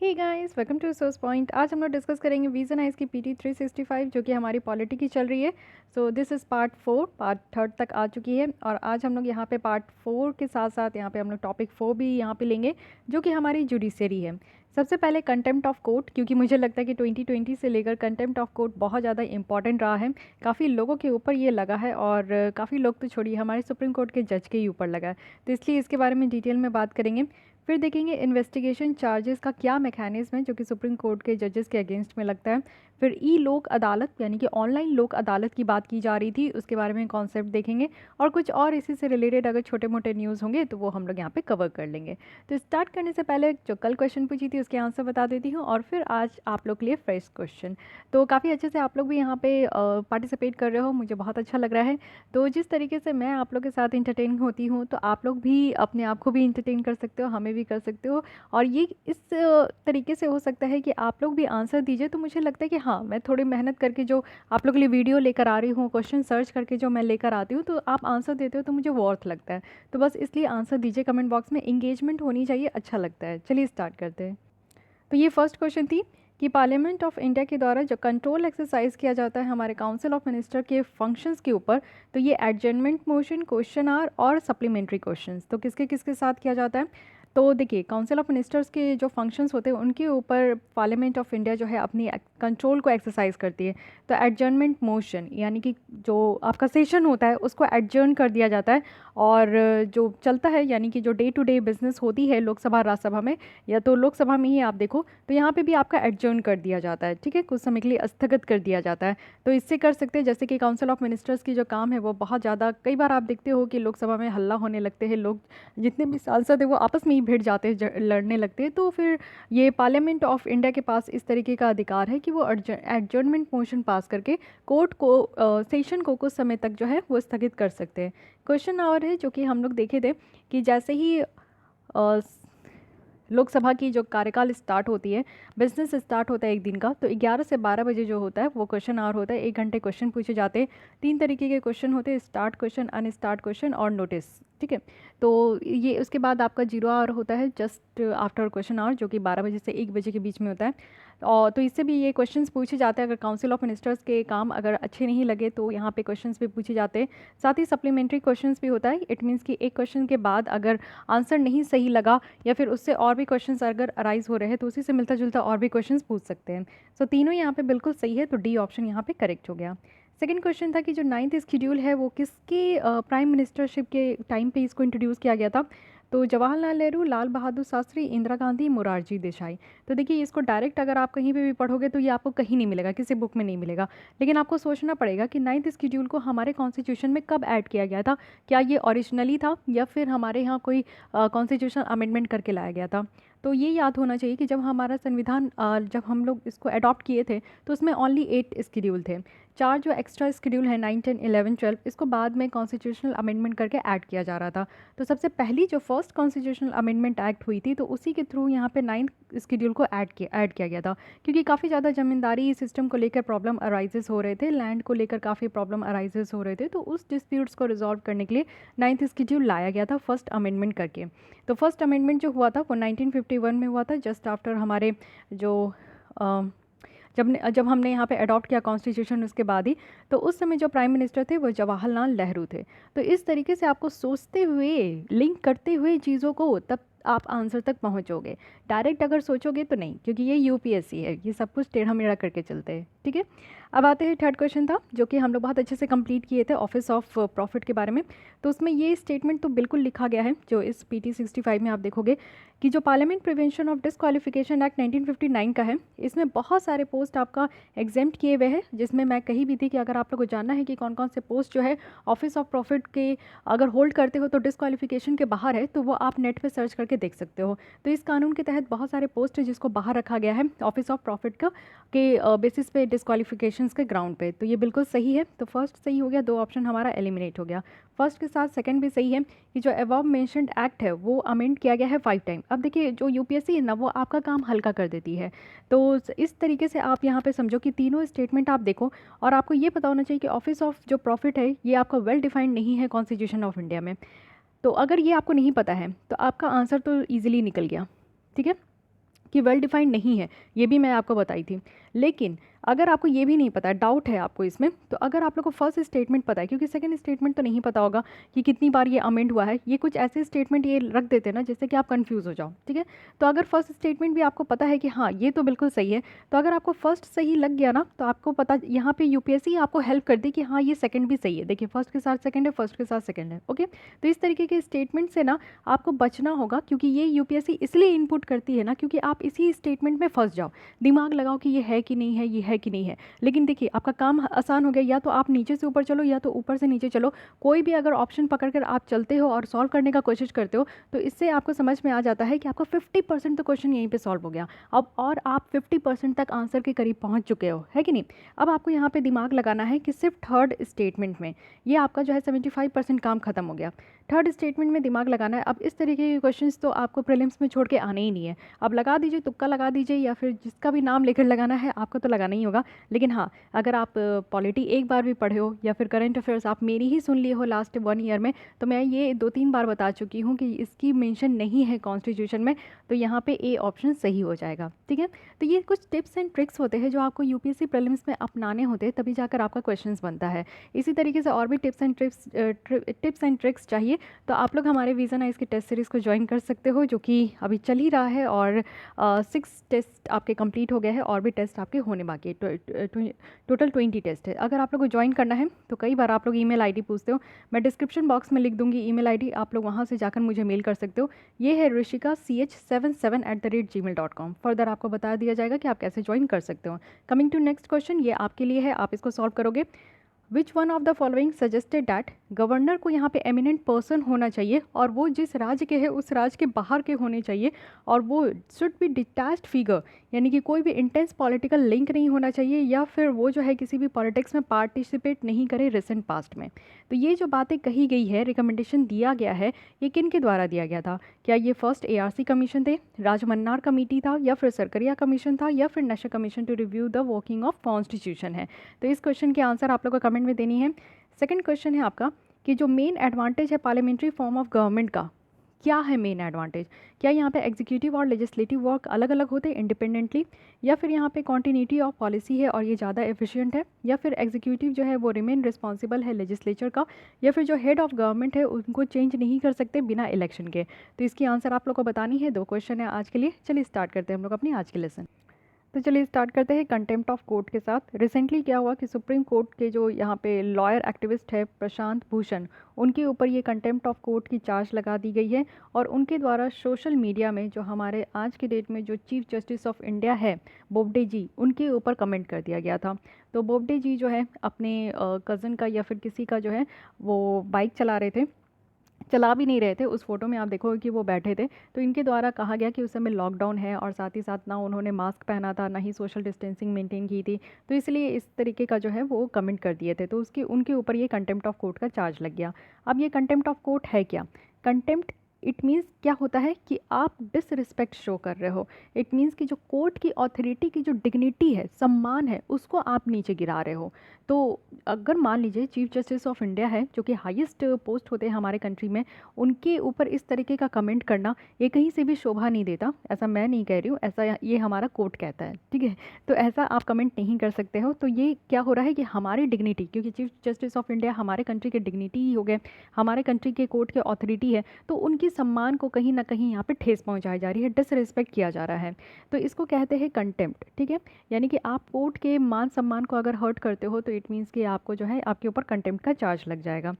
Hey guys, welcome to source point. आज हम लोग डिस्कस करेंगे विजन आइज की पीटी 365 जो कि हमारी पॉलिटी की चल रही है। So this is part 4, part third तक आ चुकी है और आज हम लोग यहाँ पे पार्ट 4 के साथ साथ यहाँ पे हम लोग टॉपिक 4 भी यहाँ पे लेंगे जो कि हमारी जुडिशरी है। सबसे पहले कंटेम्प्ट ऑफ कोर्ट, क्योंकि मुझे लगता है कि 2020 से लेकर कंटेम्प्ट ऑफ कोर्ट बहुत ज़्यादा इंपॉर्टेंट रहा है। काफ़ी लोगों के ऊपर ये लगा है और काफ़ी लोग तो छोड़िए, हमारे सुप्रीम कोर्ट के जज के ही ऊपर लगा है। तो इसलिए इसके बारे में डिटेल में बात करेंगे। फिर देखेंगे इन्वेस्टिगेशन चार्जेस का क्या मैकेनिज्म है जो कि सुप्रीम कोर्ट के जजेस के अगेंस्ट में लगता है। फिर ई लोक अदालत यानी कि ऑनलाइन लोक अदालत की बात की जा रही थी, उसके बारे में कॉन्सेप्ट देखेंगे और कुछ और इसी से रिलेटेड अगर छोटे मोटे न्यूज़ होंगे तो वो हम लोग यहाँ पे कवर कर लेंगे। तो स्टार्ट करने से पहले जो कल क्वेश्चन पूछी थी उसके आंसर बता देती हूँ और फिर आज आप लोग के लिए फ्रेश क्वेश्चन। तो काफ़ी अच्छे से आप लोग भी यहाँ पे पार्टिसिपेट कर रहे हो, मुझे बहुत अच्छा लग रहा है। तो जिस तरीके से मैं आप लोग के साथ इंटरटेन होती हूँ तो आप लोग भी अपने आप को भी इंटरटेन कर सकते हो, हमें भी कर सकते हो। और ये इस तरीके से हो सकता है कि आप लोग भी आंसर दीजिए, तो मुझे लगता है कि हाँ, मैं थोड़ी मेहनत करके जो आप लोग के लिए वीडियो लेकर आ रही हूँ, क्वेश्चन सर्च करके जो मैं लेकर आती हूँ, तो आप आंसर देते हो तो मुझे वर्थ लगता है। तो बस इसलिए आंसर दीजिए कमेंट बॉक्स में, इंगेजमेंट होनी चाहिए, अच्छा लगता है। चलिए स्टार्ट करते हैं। तो ये फर्स्ट क्वेश्चन थी कि पार्लियामेंट ऑफ इंडिया के द्वारा जो कंट्रोल एक्सरसाइज किया जाता है हमारे काउंसिल ऑफ मिनिस्टर के फंक्शंस के ऊपर, तो ये एडजर्नमेंट मोशन, क्वेश्चन आर और सप्लीमेंट्री क्वेश्चंस, तो किसके किसके साथ किया जाता है। तो देखिए, काउंसिल ऑफ मिनिस्टर्स के जो फंक्शंस होते हैं उनके ऊपर पार्लियामेंट ऑफ इंडिया जो है अपनी कंट्रोल को एक्सरसाइज करती है। तो एडजर्नमेंट मोशन यानी कि जो आपका सेशन होता है उसको एडजर्न कर दिया जाता है और जो चलता है यानी कि जो डे टू डे बिजनेस होती है लोकसभा राज्यसभा में, या तो लोकसभा में ही आप देखो तो यहाँ पे भी आपका एडजर्न कर दिया जाता है, ठीक है, कुछ समय के लिए स्थगित कर दिया जाता है। तो इससे कर सकते हैं जैसे कि काउंसिल ऑफ मिनिस्टर्स की जो काम है वो बहुत ज़्यादा, कई बार आप देखते हो कि लोकसभा में हल्ला होने लगते हैं, लोग जितने भी सांसद है वो आपस में ही भिड़ जाते हैं, लड़ने लगते हैं। तो फिर ये पार्लियामेंट ऑफ इंडिया के पास इस तरीके का अधिकार है कि वो एडजर्नमेंट मोशन पास करके कोर्ट को सेशन को कुछ समय तक जो है वो स्थगित कर सकते हैं। क्वेश्चन और है जो कि हम लोग देखे थे कि जैसे ही लोकसभा की जो कार्यकाल स्टार्ट होती है, बिजनेस स्टार्ट होता है एक दिन का, तो 11 से 12 बजे जो होता है वो क्वेश्चन आवर होता है। 1 घंटे क्वेश्चन पूछे जाते हैं। 3 तरीके के क्वेश्चन होते हैं, स्टार्ट क्वेश्चन, अनस्टार्ट क्वेश्चन और नोटिस, ठीक है। तो ये उसके बाद आपका 0 आवर होता है जस्ट आफ्टर क्वेश्चन आवर, जो कि 12 बजे से 1 बजे के बीच में होता है। और तो इससे भी ये क्वेश्चंस पूछे जाते हैं, अगर काउंसिल ऑफ मिनिस्टर्स के काम अगर अच्छे नहीं लगे तो यहाँ पे क्वेश्चंस भी पूछे जाते हैं। साथ ही सप्लीमेंट्री क्वेश्चंस भी होता है। इट मीन्स कि एक क्वेश्चन के बाद अगर आंसर नहीं सही लगा या फिर उससे और भी क्वेश्चंस अगर अराइज हो रहे हैं तो उसी से मिलता जुलता और भी क्वेश्चंस पूछ सकते हैं। सो तीनों यहाँ पे बिल्कुल सही है, तो डी ऑप्शन यहाँ पे करेक्ट हो गया। सेकंड क्वेश्चन था कि जो 9th शेड्यूल है वो किसके प्राइम मिनिस्टरशिप के टाइम पे इसको इंट्रोड्यूस किया गया था। तो जवाहरलाल नेहरू, लाल बहादुर शास्त्री, इंदिरा गांधी, मोरारजी देसाई। तो देखिए, इसको डायरेक्ट अगर आप कहीं पे भी पढ़ोगे तो ये आपको कहीं नहीं मिलेगा, किसी बुक में नहीं मिलेगा। लेकिन आपको सोचना पड़ेगा कि 9th शेड्यूल को हमारे कॉन्स्टिट्यूशन में कब ऐड किया गया था। क्या ये ओरिजिनली था या फिर हमारे यहाँ कोई कॉन्स्टिट्यूशन अमेंडमेंट करके लाया गया था। तो ये याद होना चाहिए कि जब हमारा संविधान जब हम लोग इसको अडॉप्ट किए थे तो उसमें ओनली 8 शेड्यूल थे। 4 जो एक्स्ट्रा शेड्यूल है 9, 10, 11, 12, इसको बाद में कॉन्स्टिट्यूशनल अमेंडमेंट करके ऐड किया जा रहा था। तो सबसे पहली जो फर्स्ट कॉन्स्टिट्यूशनल अमेंडमेंट एक्ट हुई थी तो उसी के थ्रू यहाँ पे 9th शेड्यूल को ऐड किया गया था, क्योंकि काफ़ी ज़्यादा ज़मींदारी सिस्टम को लेकर प्रॉब्लम अराइजेस हो रहे थे, लैंड को लेकर काफ़ी प्रॉब्लम अराइजेस हो रहे थे। तो उस डिस्प्यूट्स को रिजॉल्व करने के लिए 9th शेड्यूल लाया गया था फर्स्ट अमेंडमेंट करके। तो फर्स्ट अमेंडमेंट जो हुआ था वो 1951 में हुआ था, जस्ट आफ्टर हमारे जो जब हमने यहाँ पे अडॉप्ट किया कॉन्स्टिट्यूशन उसके बाद ही। तो उस समय जो प्राइम मिनिस्टर थे वो जवाहरलाल नेहरू थे। तो इस तरीके से आपको सोचते हुए, लिंक करते हुए चीज़ों को, तब आप आंसर तक पहुँचोगे। डायरेक्ट अगर सोचोगे तो नहीं, क्योंकि ये यूपीएससी है, ये सब कुछ टेढ़ा मेढ़ा करके चलते हैं, ठीक है। अब आते हैं थर्ड क्वेश्चन था जो कि हम लोग बहुत अच्छे से कंप्लीट किए थे, ऑफिस ऑफ प्रॉफिट के बारे में। तो उसमें ये स्टेटमेंट तो बिल्कुल लिखा गया है जो इस पीटी 65 में आप देखोगे कि जो parliament prevention of disqualification act 1959 का है, इसमें बहुत सारे पोस्ट आपका एग्जेम्प्ट किए हुए हैं, जिसमें मैं कही भी थी कि अगर आप लोग को जानना है कि कौन कौन से पोस्ट जो है ऑफिस ऑफ प्रॉफिट के अगर होल्ड करते हो तो डिस्क्वालिफिकेशन के बाहर है, तो वो आप नेट पे सर्च करके देख सकते हो। तो इस कानून के तहत बहुत सारे पोस्ट है जिसको बाहर रखा गया है ऑफिस ऑफ प्रॉफिट का के बेसिस पे, डिस्क्वालिफिकेशंस के ग्राउंड पे। तो ये बिल्कुल सही है, तो फर्स्ट सही हो गया, 2 ऑप्शन हमारा एलिमिनेट हो गया। फर्स्ट के साथ सेकंड भी सही है कि जो अबव मेंशन्ड एक्ट है वो अमेंड किया गया है 5 टाइम। अब देखिए, जो यूपीएससी है ना वो आपका काम हल्का कर देती है। तो इस तरीके से आप यहाँ पे समझो कि तीनों स्टेटमेंट आप देखो और आपको ये पता होना चाहिए कि ऑफिस ऑफ जो प्रॉफिट है ये आपका वेल डिफाइंड नहीं है कॉन्स्टिट्यूशन ऑफ इंडिया में। तो अगर ये आपको नहीं पता है तो आपका आंसर तो ईजिली निकल गया, ठीक है। कि वेल डिफाइंड नहीं है, ये भी मैं आपको बताई थी। लेकिन अगर आपको ये भी नहीं पता है, डाउट है आपको इसमें, तो अगर आप लोग को फर्स्ट स्टेटमेंट पता है, क्योंकि सेकंड स्टेटमेंट तो नहीं पता होगा कि कितनी बार ये अमेंड हुआ है, ये कुछ ऐसे स्टेटमेंट ये रख देते हैं ना जिससे कि आप कंफ्यूज हो जाओ, ठीक है। तो अगर फर्स्ट स्टेटमेंट भी आपको पता है कि हाँ ये तो बिल्कुल सही है, तो अगर आपको फर्स्ट सही लग गया ना, तो आपको पता यहाँ पे यूपीएससी आपको हेल्प कर दी कि हाँ ये सेकंड भी सही है। देखिए फर्स्ट के साथ सेकंड है, फर्स्ट के साथ सेकंड है, ओके। तो इस तरीके के स्टेटमेंट से ना आपको बचना होगा, क्योंकि ये यूपीएससी इसलिए इनपुट करती है ना क्योंकि आप इसी स्टेटमेंट में फंस जाओ, दिमाग लगाओ कि ये है कि नहीं है, ये है कि नहीं है। लेकिन देखिए आपका काम आसान हो गया, या तो आप नीचे से ऊपर चलो या तो ऊपर से नीचे चलो, कोई भी अगर ऑप्शन पकड़ कर आप चलते हो और सॉल्व करने का कोशिश करते हो, तो इससे आपको समझ में आ जाता है कि आपका 50% तो क्वेश्चन यहीं पे सॉल्व हो गया अब, और आप 50% तक आंसर के करीब पहुंच चुके हो, है कि नहीं। अब आपको यहाँ पे दिमाग लगाना है कि सिर्फ थर्ड स्टेटमेंट में ये आपका जो है 75% काम खत्म हो गया। थर्ड स्टेटमेंट में दिमाग लगाना है। अब इस तरीके के क्वेश्चंस तो आपको प्रीलिम्स में छोड़ के आने ही नहीं है। अब लगा दीजिए, तुक्का लगा दीजिए, या फिर जिसका भी नाम लेकर लगाना है, आपको तो लगाना ही होगा। लेकिन हाँ, अगर आप पॉलिटी एक बार भी पढ़े हो या फिर करंट अफेयर्स आप मेरी ही सुन लिए हो लास्ट 1 ईयर में, तो मैं ये 2-3 बार बता चुकी हूँ कि इसकी मेंशन नहीं है कॉन्स्टिट्यूशन में, तो यहाँ पे ए ऑप्शन सही हो जाएगा, ठीक है। तो ये कुछ टिप्स एंड ट्रिक्स होते हैं जो आपको यूपीएससी प्रीलिम्स में अपनाने होते हैं, तभी जाकर आपका क्वेश्चन बनता है। इसी तरीके से और भी टिप्स एंड ट्रिक्स चाहिए तो आप लोग हमारे विजन आइज की टेस्ट सीरीज़ को ज्वाइन कर सकते हो, जो कि अभी चल ही रहा है, और 6 टेस्ट आपके कंप्लीट हो गए हैं, और भी टेस्ट आपके होने बाकी है। टोटल 20 टेस्ट है। अगर आप लोग को ज्वाइन करना है तो कई बार आप लोग ईमेल आईडी पूछते हो, मैं डिस्क्रिप्शन बॉक्स में लिख दूंगी ईमेल आईडी, आप लोग वहाँ से जाकर मुझे मेल कर सकते हो। ये है rishika.ch77@gmail.com। फर्दर आपको बता दिया जाएगा कि आप कैसे ज्वाइन कर सकते हो। कमिंग टू नेक्स्ट क्वेश्चन, ये आपके लिए है, आप इसको सॉल्व करोगे। Which one of the following suggested that, governor को यहाँ पे एमिनेंट पर्सन होना चाहिए, और वो जिस राज्य के है उस राज्य के बाहर के होने चाहिए, और वो शुड बी डिटैच्ड फिगर, यानी कि कोई भी इंटेंस पॉलिटिकल लिंक नहीं होना चाहिए, या फिर वो जो है किसी भी पॉलिटिक्स में पार्टिसिपेट नहीं करे रिसेंट पास्ट में। तो ये जो बातें कही गई है, रिकमेंडेशन दिया गया है, ये किन के द्वारा दिया गया था? क्या ये फर्स्ट ARC कमीशन थे, राजमन्नार कमेटी था, या फिर सरकरिया कमीशन था, या फिर नशा commission to review the working of constitution है? तो इस क्वेश्चन के आंसर आप लोग को कमेंट में देनी है। सेकंड क्वेश्चन है आपका कि जो मेन एडवांटेज है पार्लियामेंट्री फॉर्म ऑफ गवर्नमेंट का, क्या है मेन एडवांटेज? क्या यहाँ पे एग्जीक्यूटिव और लेजिस्लेटिव वर्क अलग अलग होते हैं इंडिपेंडेंटली, या फिर यहाँ पे कॉन्टिन्यूटी ऑफ पॉलिसी है और ये ज़्यादा एफिशिएंट है, या फिर एग्जीक्यूटिव जो है वो रिमेन रिस्पॉन्सिबल है लेजिस्लेचर का, या फिर जो हेड ऑफ गवर्नमेंट है उनको चेंज नहीं कर सकते बिना इलेक्शन के? तो इसकी आंसर आप लोग को बतानी है। 2 क्वेश्चन है आज के लिए। चलिए स्टार्ट करते हैं हम लोग अपनी आज की लेसन। तो चलिए स्टार्ट करते हैं कंटेम्प्ट ऑफ कोर्ट के साथ। रिसेंटली क्या हुआ कि सुप्रीम कोर्ट के जो यहाँ पे लॉयर एक्टिविस्ट है प्रशांत भूषण, उनके ऊपर ये कंटेम्प्ट ऑफ कोर्ट की चार्ज लगा दी गई है, और उनके द्वारा सोशल मीडिया में जो हमारे आज के डेट में जो चीफ जस्टिस ऑफ इंडिया है बोबडे जी, उनके ऊपर कमेंट कर दिया गया था। तो बोबडे जी जो है अपने कज़न का या फिर किसी का जो है वो बाइक चला रहे थे, चला भी नहीं रहे थे, उस फोटो में आप देखोगे कि वो बैठे थे। तो इनके द्वारा कहा गया कि उस समय लॉकडाउन है, और साथ ही साथ ना उन्होंने मास्क पहना था, ना ही सोशल डिस्टेंसिंग मेंटेन की थी, तो इसलिए इस तरीके का जो है वो कमेंट कर दिए थे। तो उसके उनके ऊपर ये कंटेम्प्ट ऑफ कोर्ट का चार्ज लग गया। अब ये कंटेम्प्ट ऑफ कोर्ट है क्या? कंटेम्प्ट इट मीन्स क्या होता है कि आप डिसरिस्पेक्ट शो कर रहे हो। इट मीन्स कि जो कोर्ट की ऑथोरिटी की जो डिग्निटी है, सम्मान है, उसको आप नीचे गिरा रहे हो। तो अगर मान लीजिए चीफ जस्टिस ऑफ इंडिया है, जो कि हाईएस्ट पोस्ट होते हैं हमारे कंट्री में, उनके ऊपर इस तरीके का कमेंट करना ये कहीं से भी शोभा नहीं देता। ऐसा मैं नहीं कह रही हूँ, ऐसा ये हमारा कोर्ट कहता है, ठीक है। तो ऐसा आप कमेंट नहीं कर सकते हो। तो ये क्या हो रहा है कि हमारी डिग्निटी, क्योंकि चीफ जस्टिस ऑफ इंडिया हमारे कंट्री के डिग्निटी ही हो गए, हमारे कंट्री के कोर्ट के ऑथोरिटी है, तो उनकी सम्मान को कहीं ना कहीं यहाँ पे ठेस पहुँचाई जा रही है, डिसरिस्पेक्ट किया जा रहा है। तो इसको कहते हैं कंटेम्प्ट, ठीक है। यानी कि आप कोर्ट के मान सम्मान को अगर हर्ट करते हो तो इट मीन्स कि आपको जो है आपके ऊपर कंटेम्प्ट का चार्ज लग जाएगा।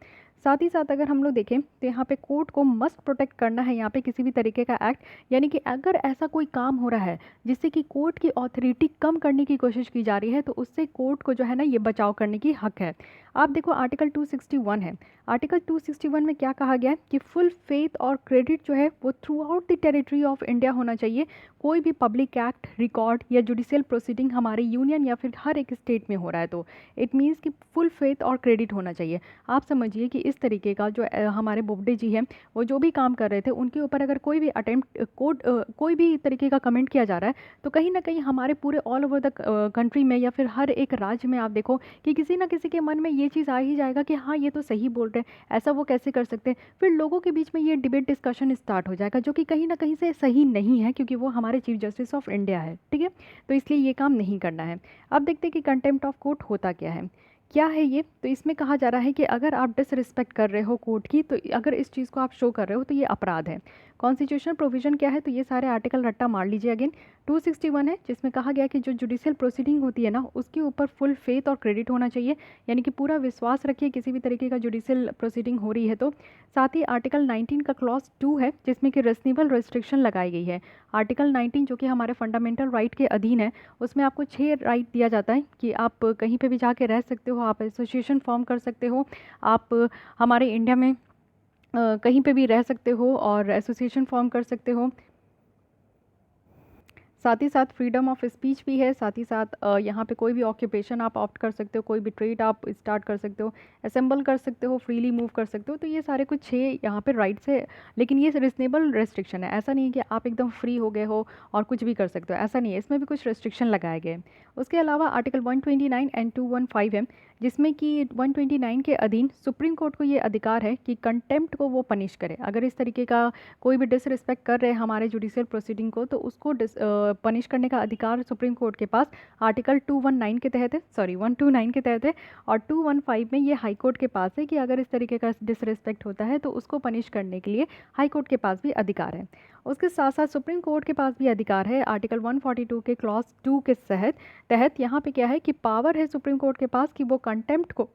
साथ ही साथ अगर हम लोग देखें तो यहाँ पे कोर्ट को मस्ट प्रोटेक्ट करना है यहाँ पे किसी भी तरीके का एक्ट, यानी कि अगर ऐसा कोई काम हो रहा है जिससे कि कोर्ट की ऑथोरिटी कम करने की कोशिश की जा रही है, तो उससे कोर्ट को जो है ना ये बचाव करने की हक है। आप देखो आर्टिकल 261 है। आर्टिकल 261 में क्या कहा गया है कि फुल फेथ और क्रेडिट जो है वो through out the territory of India होना चाहिए। कोई भी पब्लिक एक्ट, रिकॉर्ड या जुडिशियल प्रोसीडिंग हमारे यूनियन या फिर हर एक स्टेट में हो रहा है, तो इट मीन्स कि फुल फेथ और क्रेडिट होना चाहिए। आप समझिए कि इस तरीके का जो हमारे बोबडे जी हैं वो जो भी काम कर रहे थे उनके ऊपर अगर कोई भी अटेम्प्ट कोड कोई भी तरीके का कमेंट किया जा रहा है तो कहीं ना कहीं हमारे पूरे ऑल ओवर द कंट्री में या फिर हर एक राज्य में आप देखो कि किसी ना किसी के मन में ये चीज़ आ ही जाएगा कि हाँ ये तो सही बोल रहे हैं, ऐसा वो कैसे कर सकते हैं। फिर लोगों के बीच में ये डिबेट डिस्कशन स्टार्ट हो जाएगा जो कि कहीं ना कहीं से सही नहीं है, क्योंकि वो हमारे चीफ जस्टिस ऑफ इंडिया है, ठीक है। तो इसलिए ये काम नहीं करना है। अब देखते हैं कि कंटेम्प्ट ऑफ कोर्ट होता क्या है ये। तो इसमें कहा जा रहा है कि अगर आप डिसरिस्पेक्ट कर रहे हो कोर्ट की, तो अगर इस चीज़ को आप शो कर रहे हो तो ये अपराध है। कॉन्स्टिट्यूशनल प्रोविजन क्या है, तो ये सारे आर्टिकल रट्टा मार लीजिए अगेन। 261 है जिसमें कहा गया कि जो जुडिशियल प्रोसीडिंग होती है ना उसके ऊपर फुल फेथ और क्रेडिट होना चाहिए, यानी कि पूरा विश्वास रखिए किसी भी तरीके का जुडिशियल प्रोसीडिंग हो रही है तो। साथ ही आर्टिकल 19 का क्लॉज 2 है जिसमें कि रीजनेबल रेस्ट्रिक्शन लगाई गई है। आर्टिकल 19 जो कि हमारे फंडामेंटल राइट के अधीन है, उसमें आपको 6 राइट दिया जाता है कि आप कहीं पे भी जाके रह सकते हो, आप एसोसिएशन फॉर्म कर सकते हो, आप हमारे इंडिया में कहीं पे भी रह सकते हो और एसोसिएशन फॉर्म कर सकते हो। साथ ही साथ फ्रीडम ऑफ स्पीच भी है। साथ ही साथ यहाँ पे कोई भी ऑक्यूपेशन आप ऑप्ट कर सकते हो, कोई भी ट्रेड आप स्टार्ट कर सकते हो, असेंबल कर सकते हो, फ्रीली मूव कर सकते हो। तो ये सारे कुछ 6 यहाँ पे राइट्स है, लेकिन ये रिजनेबल रेस्ट्रिक्शन है। ऐसा नहीं है कि आप एकदम फ्री हो गए हो और कुछ भी कर सकते हो, ऐसा नहीं है, इसमें भी कुछ रेस्ट्रिक्शन लगाए गए। उसके अलावा आर्टिकल 129 एंड 215 है जिसमें कि 129 के अधीन सुप्रीम कोर्ट को ये अधिकार है कि कंटेम्प्ट को वो पनिश करे। अगर इस तरीके का कोई भी डिसरिस्पेक्ट कर रहे हैं हमारे जुडिशियल प्रोसीडिंग को, तो उसको पनिश करने का अधिकार सुप्रीम कोर्ट के पास आर्टिकल 219 के तहत है, सॉरी 129 के तहत है। और 215 में ये हाई कोर्ट के पास है कि अगर इस तरीके का डिसरिस्पेक्ट होता है तो उसको पनिश करने के लिए हाई कोर्ट के पास भी अधिकार है। उसके साथ साथ सुप्रीम कोर्ट के पास भी अधिकार है आर्टिकल 142 के क्लॉज 2 के तहत यहाँ पे क्या है कि पावर है सुप्रीम कोर्ट के पास कि वो कंटेम्प्ट को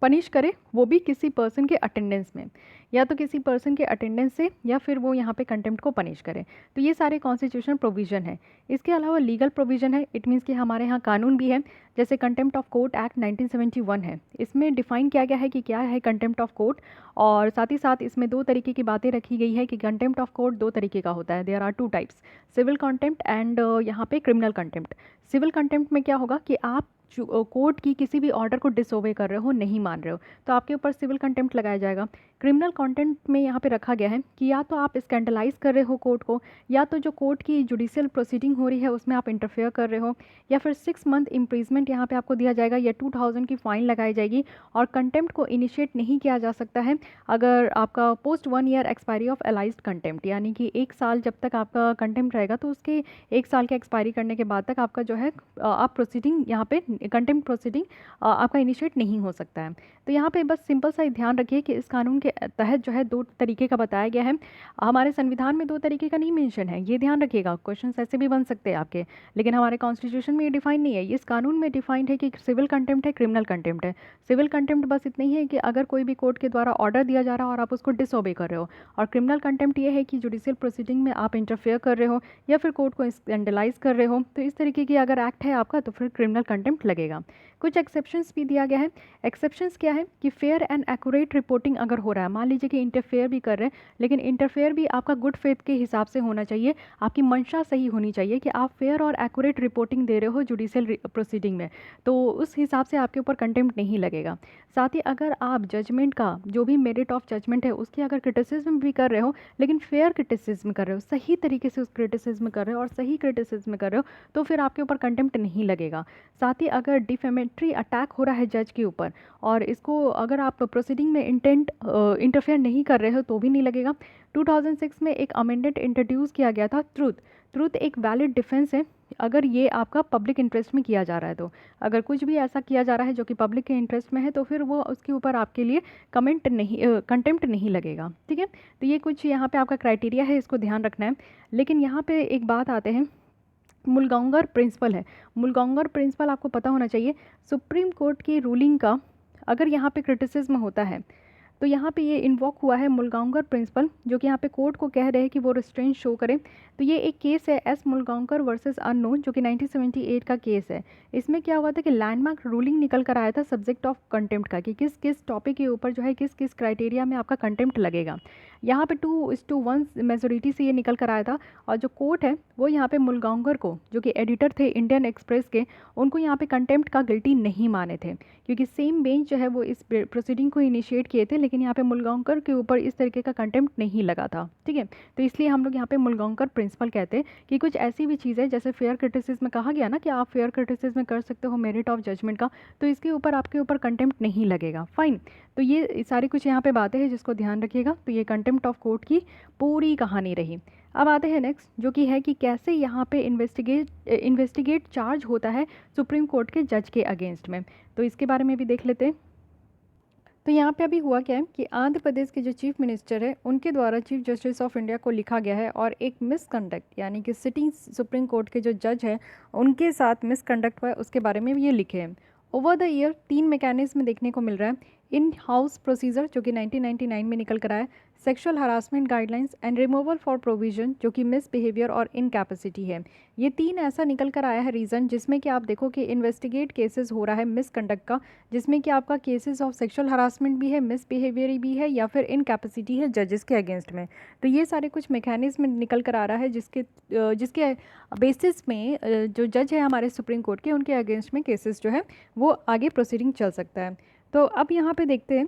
पनिश करे, वो भी किसी पर्सन के अटेंडेंस में, या तो किसी पर्सन के अटेंडेंस से या फिर वो यहाँ पे कंटेम्प्ट को पनिश करे। तो ये सारे कॉन्स्टिट्यूशनल प्रोविज़न है। इसके अलावा लीगल प्रोविज़न है, इट मीन्स कि हमारे यहाँ कानून भी है, जैसे कंटेम्प्ट ऑफ कोर्ट एक्ट 1971 है। इसमें डिफाइन किया गया है कि क्या है कंटेम्प्ट ऑफ कोर्ट, और साथ ही साथ इसमें 2 तरीके की बातें रखी गई है कि कंटेम्प्ट ऑफ कोर्ट 2 तरीके का होता है, there are 2 types, civil contempt and यहाँ पे क्रिमिनल कंटेम्प्ट। सिविल कंटेम्प्ट में क्या होगा कि आप कोर्ट की किसी भी ऑर्डर को डिसओबे कर रहे हो, नहीं मान रहे हो, तो आपके ऊपर सिविल कंटेम्प्ट लगाया जाएगा। क्रिमिनल कंटेम्प्ट में यहाँ पे रखा गया है कि या तो आप स्कैंडलाइज कर रहे हो कोर्ट को, या तो जो कोर्ट की जुडिशियल प्रोसीडिंग हो रही है उसमें आप इंटरफेयर कर रहे हो, या फिर 6 मंथ इम्प्रीजमेंट यहाँ पे आपको दिया जाएगा, या 2000 की फाइन लगाई जाएगी। और कंटेम्प्ट को इनिशिएट नहीं किया जा सकता है अगर आपका post 1 year expiry of alleged contempt, यानी कि 1 साल जब तक आपका कंटेम्प्ट रहेगा तो उसके 1 साल के एक्सपायरी करने के बाद तक आपका जो है आप प्रोसीडिंग यहाँ पे कंटेम्प्ट प्रोसीडिंग आपका इनिशिएट नहीं हो सकता है। तो यहाँ पे बस सिंपल सा ध्यान रखिए कि इस कानून के तहत जो है 2 तरीके का बताया गया है। हमारे संविधान में 2 तरीके का नहीं मेंशन है, ये ध्यान रखिएगा, क्वेश्चन ऐसे भी बन सकते हैं आपके, लेकिन हमारे कॉन्स्टिट्यूशन में ये डिफाइन नहीं है। इस कानून में डिफाइंड है कि सिविल कंटेम्प्ट है, क्रिमिनल कंटेम्प्ट है। सिविल कंटेम्प्ट बस इतना ही है कि अगर कोई भी कोर्ट के द्वारा ऑर्डर दिया जा रहा है और आप उसको डिसओबे कर रहे हो, और क्रिमिनल कंटेम्प्ट ये है कि जुडिशियल प्रोसीडिंग में आप इंटरफेयर कर रहे हो या फिर कोर्ट को स्कैंडलाइज कर रहे हो, तो इस तरीके की अगर एक्ट है आपका तो फिर क्रिमिनल कंटेम्प्ट लगेगा। कुछ एक्सेप्शंस भी दिया गया है। एक्सेप्शंस क्या है कि फेयर एंड एक्यूरेट रिपोर्टिंग अगर हो रहा है, मान लीजिए कि इंटरफेयर भी कर रहे हैं, लेकिन इंटरफेयर भी आपका गुड फेथ के हिसाब से होना चाहिए, आपकी मंशा सही होनी चाहिए कि आप फेयर और एक्यूरेट रिपोर्टिंग दे रहे हो जुडिशियल प्रोसीडिंग में, तो उस हिसाब से आपके ऊपर कंटेम्प्ट नहीं लगेगा। साथ ही अगर आप जजमेंट का जो भी मेरिट ऑफ जजमेंट है उसकी अगर क्रिटिसिज्म भी कर रहे हो, लेकिन फेयर क्रिटिसिज्म कर रहे हो, सही तरीके से उस क्रिटिसिज्म कर रहे हो और सही क्रिटिसिज्म कर रहे हो, तो फिर आपके ऊपर कंटेम्प्ट नहीं लगेगा। साथ ही अगर डिफेमेटरी अटैक हो रहा है जज के ऊपर और इसको अगर आप प्रोसीडिंग में इंटरफेयर नहीं कर रहे हो तो भी नहीं लगेगा। 2006 में एक अमेंडेंट इंट्रोड्यूस किया गया था, ट्रूथ एक वैलिड डिफेंस है अगर ये आपका पब्लिक इंटरेस्ट में किया जा रहा है। तो अगर कुछ भी ऐसा किया जा रहा है जो कि पब्लिक के इंटरेस्ट में है तो फिर वो उसके ऊपर आपके लिए कंटेम्प्ट नहीं लगेगा, ठीक है। तो ये कुछ यहाँ पे आपका क्राइटेरिया है, इसको ध्यान रखना है। लेकिन यहाँ पे एक बात आते हैं, मुलगोंगर प्रिंसिपल है। मुलगोंगर प्रिंसिपल आपको पता होना चाहिए, सुप्रीम कोर्ट की रूलिंग का अगर यहाँ पे क्रिटिसिज्म होता है तो यहाँ पे ये इन्वॉक हुआ है मुलगोंगर प्रिंसिपल, जो कि यहाँ पे कोर्ट को कह रहे हैं कि वो रिस्ट्रेंट शो करें। तो ये एक केस है एस मुलगोंकर वर्सेस अननोन, जो कि 1978 का केस है। इसमें क्या हुआ था कि लैंडमार्क रूलिंग निकल कर आया था सब्जेक्ट ऑफ कंटेम्प्ट का, कि किस किस टॉपिक के ऊपर जो है किस किस क्राइटेरिया में आपका कंटेम्प्ट लगेगा। यहाँ पे 2:1 मेजोरिटी से ये निकल कर आया था। और जो कोर्ट है वो यहाँ पे मुलगांकर को, जो कि एडिटर थे इंडियन एक्सप्रेस के, उनको यहाँ पे कंटेम्प्ट का गिल्टी नहीं माने थे, क्योंकि सेम बेंच जो है वो इस प्रोसीडिंग को इनिशिएट किए थे, लेकिन यहाँ पे मुलगांकर के ऊपर इस तरीके का कंटेम्प्ट नहीं लगा था। ठीक है, तो इसलिए हम लोग यहाँ पे मुलगांकर प्रिंसिपल कहते हैं कि कुछ ऐसी भी चीज़ है, जैसे फेयर क्रिटिसिज्म में कहा गया ना कि आप फेयर क्रिटिसिज्म कर सकते हो मेरिट ऑफ जजमेंट का, तो इसके ऊपर आपके ऊपर कंटेम्प्ट नहीं लगेगा। फाइन, तो ये सारी कुछ यहाँ पे बातें हैं जिसको ध्यान रखिएगा। तो ये कंटेम्प्ट ऑफ कोर्ट की पूरी कहानी रही। अब आते हैं नेक्स्ट, जो कि है कि कैसे यहाँ पे इन्वेस्टिगेट चार्ज होता है सुप्रीम कोर्ट के जज के अगेंस्ट में। तो इसके बारे में भी देख लेते हैं। तो यहाँ पे अभी हुआ क्या है कि आंध्र प्रदेश के जो चीफ मिनिस्टर है उनके द्वारा चीफ जस्टिस ऑफ इंडिया को लिखा गया है, और एक मिसकंडक्ट यानी कि सिटिंग सुप्रीम कोर्ट के जो जज हैं उनके साथ मिसकंडक्ट हुआ है, उसके बारे में भी ये लिखे हैं। ओवर द ईयर 3 मैकेनिज्म देखने को मिल रहा है। इन हाउस प्रोसीजर जो कि 1999 में निकल कर आया, sexual harassment guidelines and removal for provision जो कि मिस बिहेवियर और इनकैपेसिटी है। ये 3 ऐसा निकल कर आया है रीज़न, जिसमें कि आप देखो कि इन्वेस्टिगेट केसेस हो रहा है मिसकंडक्ट का, जिसमें कि आपका केसेस ऑफ सेक्सुअल हरासमेंट भी है, मिस बिहेवियर भी है, या फिर इनकैपेसिटी है जजेस के अगेंस्ट में। तो ये सारे कुछ मैकेनिज्म निकल कर आ रहा है जिसके बेसिस में जो जज है हमारे सुप्रीम कोर्ट के, उनके अगेंस्ट में केसेस जो है वो आगे प्रोसीडिंग चल सकता है। तो अब यहाँ पे देखते हैं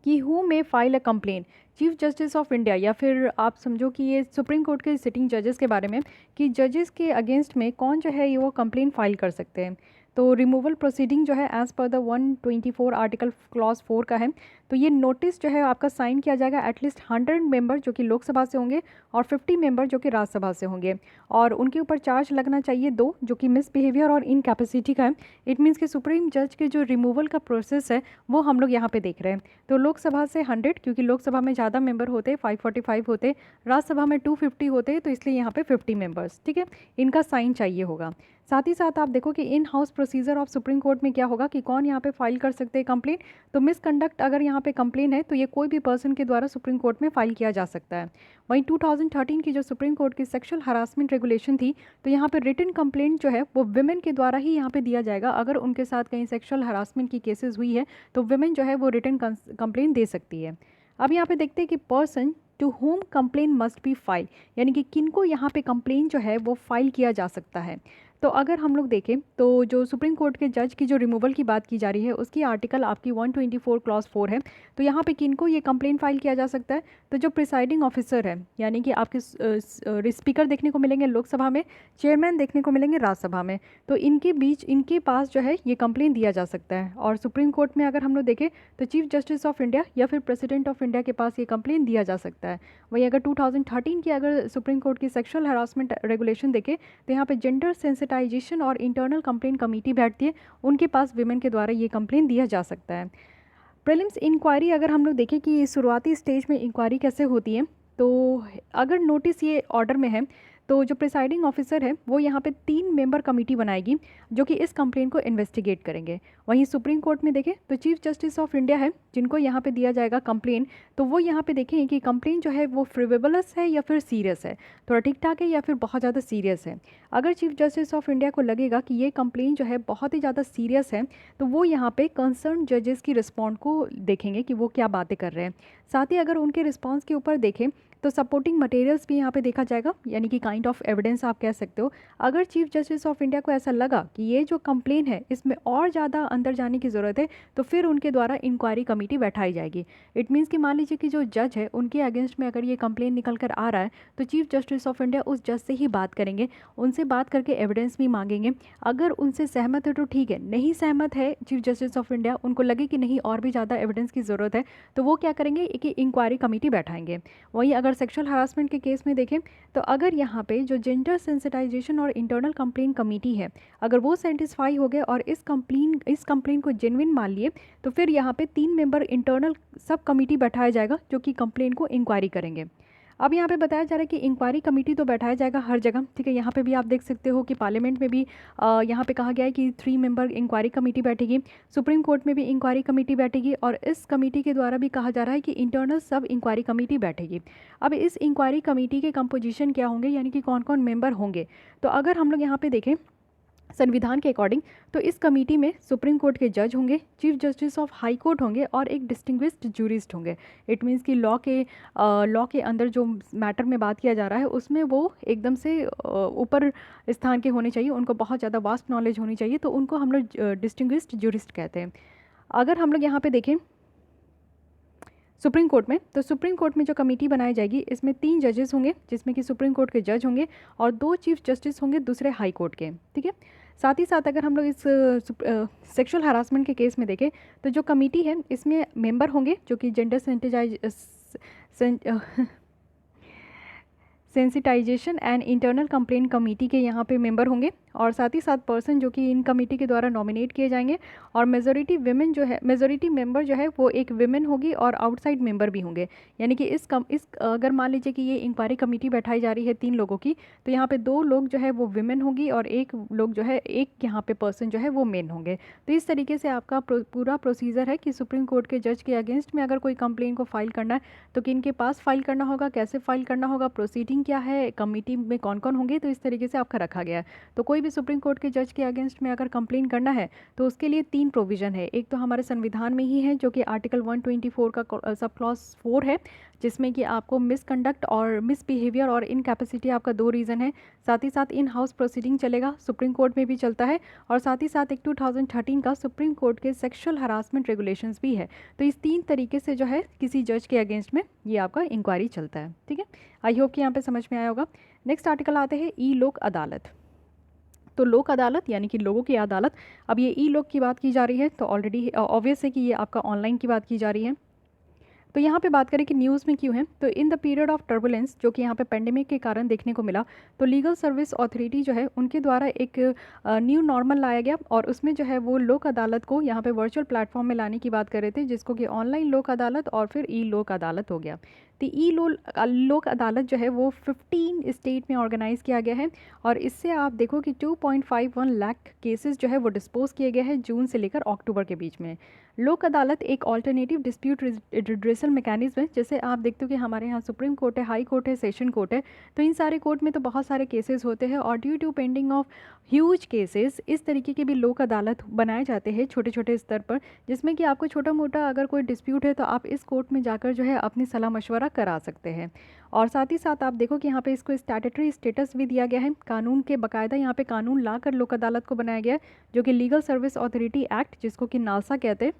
कि who may file a complain, chief justice of India, या फिर आप समझो कि ये सुप्रीम कोर्ट के सिटिंग जजेस के बारे में, कि जजेस के अगेंस्ट में कौन जो है ये वो कंप्लेन फाइल कर सकते हैं। तो रिमूवल प्रोसीडिंग जो है as per the 124 article clause 4 का है। तो ये नोटिस जो है आपका साइन किया जाएगा एटलीस्ट 100 मेंबर जो कि लोकसभा से होंगे और 50 मेंबर जो कि राज्यसभा से होंगे, और उनके ऊपर चार्ज लगना चाहिए 2 जो कि मिस बिहेवियर और इनकैपेसिटी का है। इट मीन्स कि सुप्रीम जज के जो रिमूवल का प्रोसेस है वो हम लोग यहाँ पे देख रहे हैं। तो लोकसभा से 100, क्योंकि लोकसभा में ज़्यादा मेंबर होते, 545 होते, राज्यसभा में 250 होते, तो इसलिए यहाँ पे 50 मेंबर्स, ठीक है, इनका साइन चाहिए होगा। साथ ही साथ आप देखो कि in house procedure of supreme court में क्या होगा कि कौन यहाँ पे फाइल कर सकते हैं कंप्लेन। तो मिसकंडक्ट अगर यहाँ पे कंप्लेन है तो ये कोई भी पर्सन के द्वारा सुप्रीम कोर्ट में फाइल किया जा सकता है। वहीं 2013 की जो सुप्रीम कोर्ट की सेक्सुअल हरासमेंट रेगुलेशन थी, तो यहाँ पे रिटन कंप्लेंट जो है वो विमेन के द्वारा ही यहाँ पे दिया जाएगा। अगर उनके साथ कहीं सेक्सुअल हरासमेंट की केसेस हुई है तो विमेन जो है वो रिटन कंप्लेंट दे सकती है। अब यहाँ पे देखते हैं कि person to whom complaint must be filed, यानी कि किनको यहाँ पे कंप्लेन जो है वो फाइल किया जा सकता है। तो अगर हम लोग देखें तो जो सुप्रीम कोर्ट के जज की जो रिमूवल की बात की जा रही है उसकी आर्टिकल आपकी 124 क्लॉज 4 है। तो यहाँ पे किनको ये कंप्लेन फाइल किया जा सकता है, तो जो प्रिसाइडिंग ऑफिसर है, यानी कि आपके स्पीकर देखने को मिलेंगे लोकसभा में, चेयरमैन देखने को मिलेंगे राज्यसभा में, तो इनके बीच इनके पास जो है ये कंप्लेन दिया जा सकता है। और सुप्रीम कोर्ट में अगर हम लोग देखें तो चीफ जस्टिस ऑफ इंडिया या फिर प्रेसिडेंट ऑफ इंडिया के पास ये कंप्लेन दिया जा सकता है। वहीं अगर 2013 की अगर सुप्रीम कोर्ट की सेक्सुअल हरासमेंट रेगुलेशन देखें तो यहाँ पे जेंडर सेंसिटाइजेशन और इंटरनल कंप्लेन कमेटी बैठती है, उनके पास विमेन के द्वारा ये कंप्लेन दिया जा सकता है। प्रीलिम्स इंक्वायरी अगर हम लोग देखें कि शुरुआती स्टेज में इंक्वायरी कैसे होती है, तो अगर नोटिस ये ऑर्डर में है तो जो प्रिसाइडिंग ऑफिसर है वो यहाँ पे 3 मेंबर कमेटी बनाएगी जो कि इस कंप्लेन को इन्वेस्टिगेट करेंगे। वहीं सुप्रीम कोर्ट में देखें तो चीफ जस्टिस ऑफ इंडिया है जिनको यहाँ पे दिया जाएगा कंप्लेन, तो वो यहाँ पे देखें कि कंप्लेन जो है वो फ्रिवेबलस है या फिर सीरियस है, थोड़ा ठीक ठाक है या फिर बहुत ज़्यादा सीरियस है। अगर चीफ जस्टिस ऑफ इंडिया को लगेगा कि ये कंप्लेन जो है बहुत ही ज़्यादा सीरियस है तो वो यहाँ पे कंसर्न जजेस की रिस्पॉन्ड को देखेंगे कि वो क्या बातें कर रहे हैं। साथ ही अगर उनके रिस्पॉन्स के ऊपर देखें तो सपोर्टिंग मटेरियल्स भी यहाँ पे देखा जाएगा, यानी कि काइंड ऑफ एविडेंस आप कह सकते हो। अगर चीफ जस्टिस ऑफ इंडिया को ऐसा लगा कि ये जो कंप्लेन है इसमें और ज़्यादा अंदर जाने की ज़रूरत है तो फिर उनके द्वारा इंक्वायरी कमेटी बैठाई जाएगी। इट मीन्स कि मान लीजिए कि जो जज है उनके अगेंस्ट में अगर ये कंप्लेन निकल कर आ रहा है तो चीफ जस्टिस ऑफ इंडिया उस जज से ही बात करेंगे, उनसे बात करके एविडेंस भी मांगेंगे। अगर उनसे सहमत है तो ठीक है, नहीं सहमत है चीफ जस्टिस ऑफ इंडिया, उनको लगे कि नहीं और भी ज़्यादा एविडेंस की ज़रूरत है, तो वो क्या करेंगे कि इंक्वायरी कमेटी बैठाएंगे। वहीं अगर सेक्सुअल हरासमेंट के केस में देखें तो अगर यहाँ पे जो जेंडर सेंसिटाइजेशन और इंटरनल कंप्लेन कमेटी है अगर वो सेटिस्फाई हो गए और इस कंप्लेन को जेन्युइन मान लिए तो फिर यहाँ पे 3 मेंबर इंटरनल सब कमेटी बैठाया जाएगा जो कि कंप्लेन को इंक्वायरी करेंगे। अब यहाँ पे बताया जा रहा है कि इंक्वायरी कमेटी तो बैठाया जाएगा हर जगह, ठीक है। यहाँ पे भी आप देख सकते हो कि पार्लियामेंट में भी यहाँ पे कहा गया है कि 3 मेंबर इंक्वायरी कमेटी बैठेगी, सुप्रीम कोर्ट में भी इंक्वायरी कमेटी बैठेगी और इस कमेटी के द्वारा भी कहा जा रहा है कि इंटरनल सब इंक्वायरी कमेटी बैठेगी। अब इस इंक्वायरी कमेटी के कंपोजिशन क्या होंगे, यानी कि कौन कौन मेंबर होंगे, तो अगर हम लोग यहाँ पे देखें संविधान के अकॉर्डिंग। तो इस कमेटी में सुप्रीम कोर्ट के जज होंगे, chief justice of high court होंगे और एक डिस्टिंग्विश्ड जूरिस्ट होंगे। इट मीन्स कि लॉ के अंदर जो मैटर में बात किया जा रहा है उसमें वो एकदम से ऊपर स्थान के होने चाहिए, उनको बहुत ज़्यादा वास्ट नॉलेज होनी चाहिए, तो उनको हम लोग डिस्टिंग्विश्ड जूरिस्ट कहते हैं। अगर हम लोग यहाँ पे देखें सुप्रीम कोर्ट में, तो सुप्रीम कोर्ट में जो कमेटी बनाई जाएगी इसमें 3 जजेस होंगे, जिसमें कि सुप्रीम कोर्ट के जज होंगे और 2 चीफ जस्टिस होंगे दूसरे हाई कोर्ट के, ठीक है। साथ ही साथ अगर हम लोग इस सेक्सुअल हरासमेंट के केस में देखें तो जो कमेटी है इसमें मेंबर होंगे जो कि gender sensitization and internal complaint committee के यहाँ पे मेंबर होंगे, और साथ ही साथ पर्सन जो कि इन कमेटी के द्वारा नॉमिनेट किए जाएंगे, और मेजोरिटी मेंबर जो है वो एक विमेन होगी और आउटसाइड मेंबर भी होंगे। यानी कि इस अगर मान लीजिए कि ये इंक्वायरी कमेटी बैठाई जा रही है 3 लोगों की, तो यहाँ पे 2 लोग जो है वो विमेन होगी और एक लोग जो है एक यहाँ पे पर्सन जो है वो मेन होंगे। तो इस तरीके से आपका पूरा प्रोसीजर है कि सुप्रीम कोर्ट के जज के अगेंस्ट में अगर कोई कंप्लेन को फाइल करना है तो किन के पास फाइल करना होगा, कैसे फाइल करना होगा, प्रोसीडिंग क्या है, कमेटी में कौन कौन होंगे, तो इस तरीके से आपका रखा गया है। तो कोई भी सुप्रीम कोर्ट के जज के अगेंस्ट में अगर कंप्लेन करना है तो उसके लिए 3 प्रोविज़न है। एक तो हमारे संविधान में ही है जो कि आर्टिकल 124 का सब क्लॉज 4 है, जिसमें कि आपको मिसकंडक्ट और मिसबिहेवियर और इनकैपेसिटी आपका 2 रीज़न है। साथ ही साथ इन हाउस प्रोसीडिंग चलेगा, सुप्रीम कोर्ट में भी चलता है, और साथ ही साथ एक 2013 का सुप्रीम कोर्ट के सेक्सुअल हरासमेंट रेगुलेशंस भी है। तो इस 3 तरीके से जो है किसी जज के अगेंस्ट में ये आपका इंक्वायरी चलता है, ठीक है। आई होप कि यहाँ पे समझ में आया होगा। नेक्स्ट आर्टिकल आते हैं ई लोक अदालत। तो लोक अदालत यानी कि लोगों की अदालत। अब ये ई लोक की बात की जा रही है तो ऑलरेडी ऑब्वियस है कि ये आपका ऑनलाइन की बात की जा रही है। तो यहाँ पे बात करें कि न्यूज़ में क्यों है, तो in the period of turbulence जो कि यहाँ पे पेंडेमिक के कारण देखने को मिला, तो लीगल सर्विस अथॉरिटी जो है उनके द्वारा एक न्यू नॉर्मल लाया गया, और उसमें जो है वो लोक अदालत को यहाँ पे वर्चुअल प्लेटफॉर्म में लाने की बात कर रहे थे, जिसको कि ऑनलाइन लोक अदालत और फिर ई लोक अदालत हो गया। तो ई लोक अदालत जो है वो 15 स्टेट में ऑर्गेनाइज़ किया गया है, और इससे आप देखो कि 2.51 लाख केसेस जो है वो डिस्पोज किए गए हैं जून से लेकर अक्टूबर के बीच में। लोक अदालत एक ऑल्टरनेटिव डिस्प्यूट रिड्रेसल मैकेनिज्म है। जैसे आप देखते हो कि हमारे यहाँ सुप्रीम कोर्ट है, हाई कोर्ट है, सेशन कोर्ट है, तो इन सारे कोर्ट में तो बहुत सारे केसेस होते हैं, और due to pending of huge cases इस तरीके के भी लोक अदालत बनाए जाते हैं छोटे छोटे स्तर पर, जिसमें कि आपको छोटा मोटा अगर कोई डिस्प्यूट है तो आप इस कोर्ट में जाकर जो है अपनी सलाह मशवरा करा सकते हैं। और साथ ही साथ आप देखो कि यहाँ पे इसको स्टैट्यूटरी स्टेटस भी दिया गया है, कानून के बाकायदा यहाँ पे कानून लाकर लोक अदालत को बनाया गया है, जो कि लीगल सर्विस अथॉरिटी एक्ट, जिसको कि नालसा कहते हैं।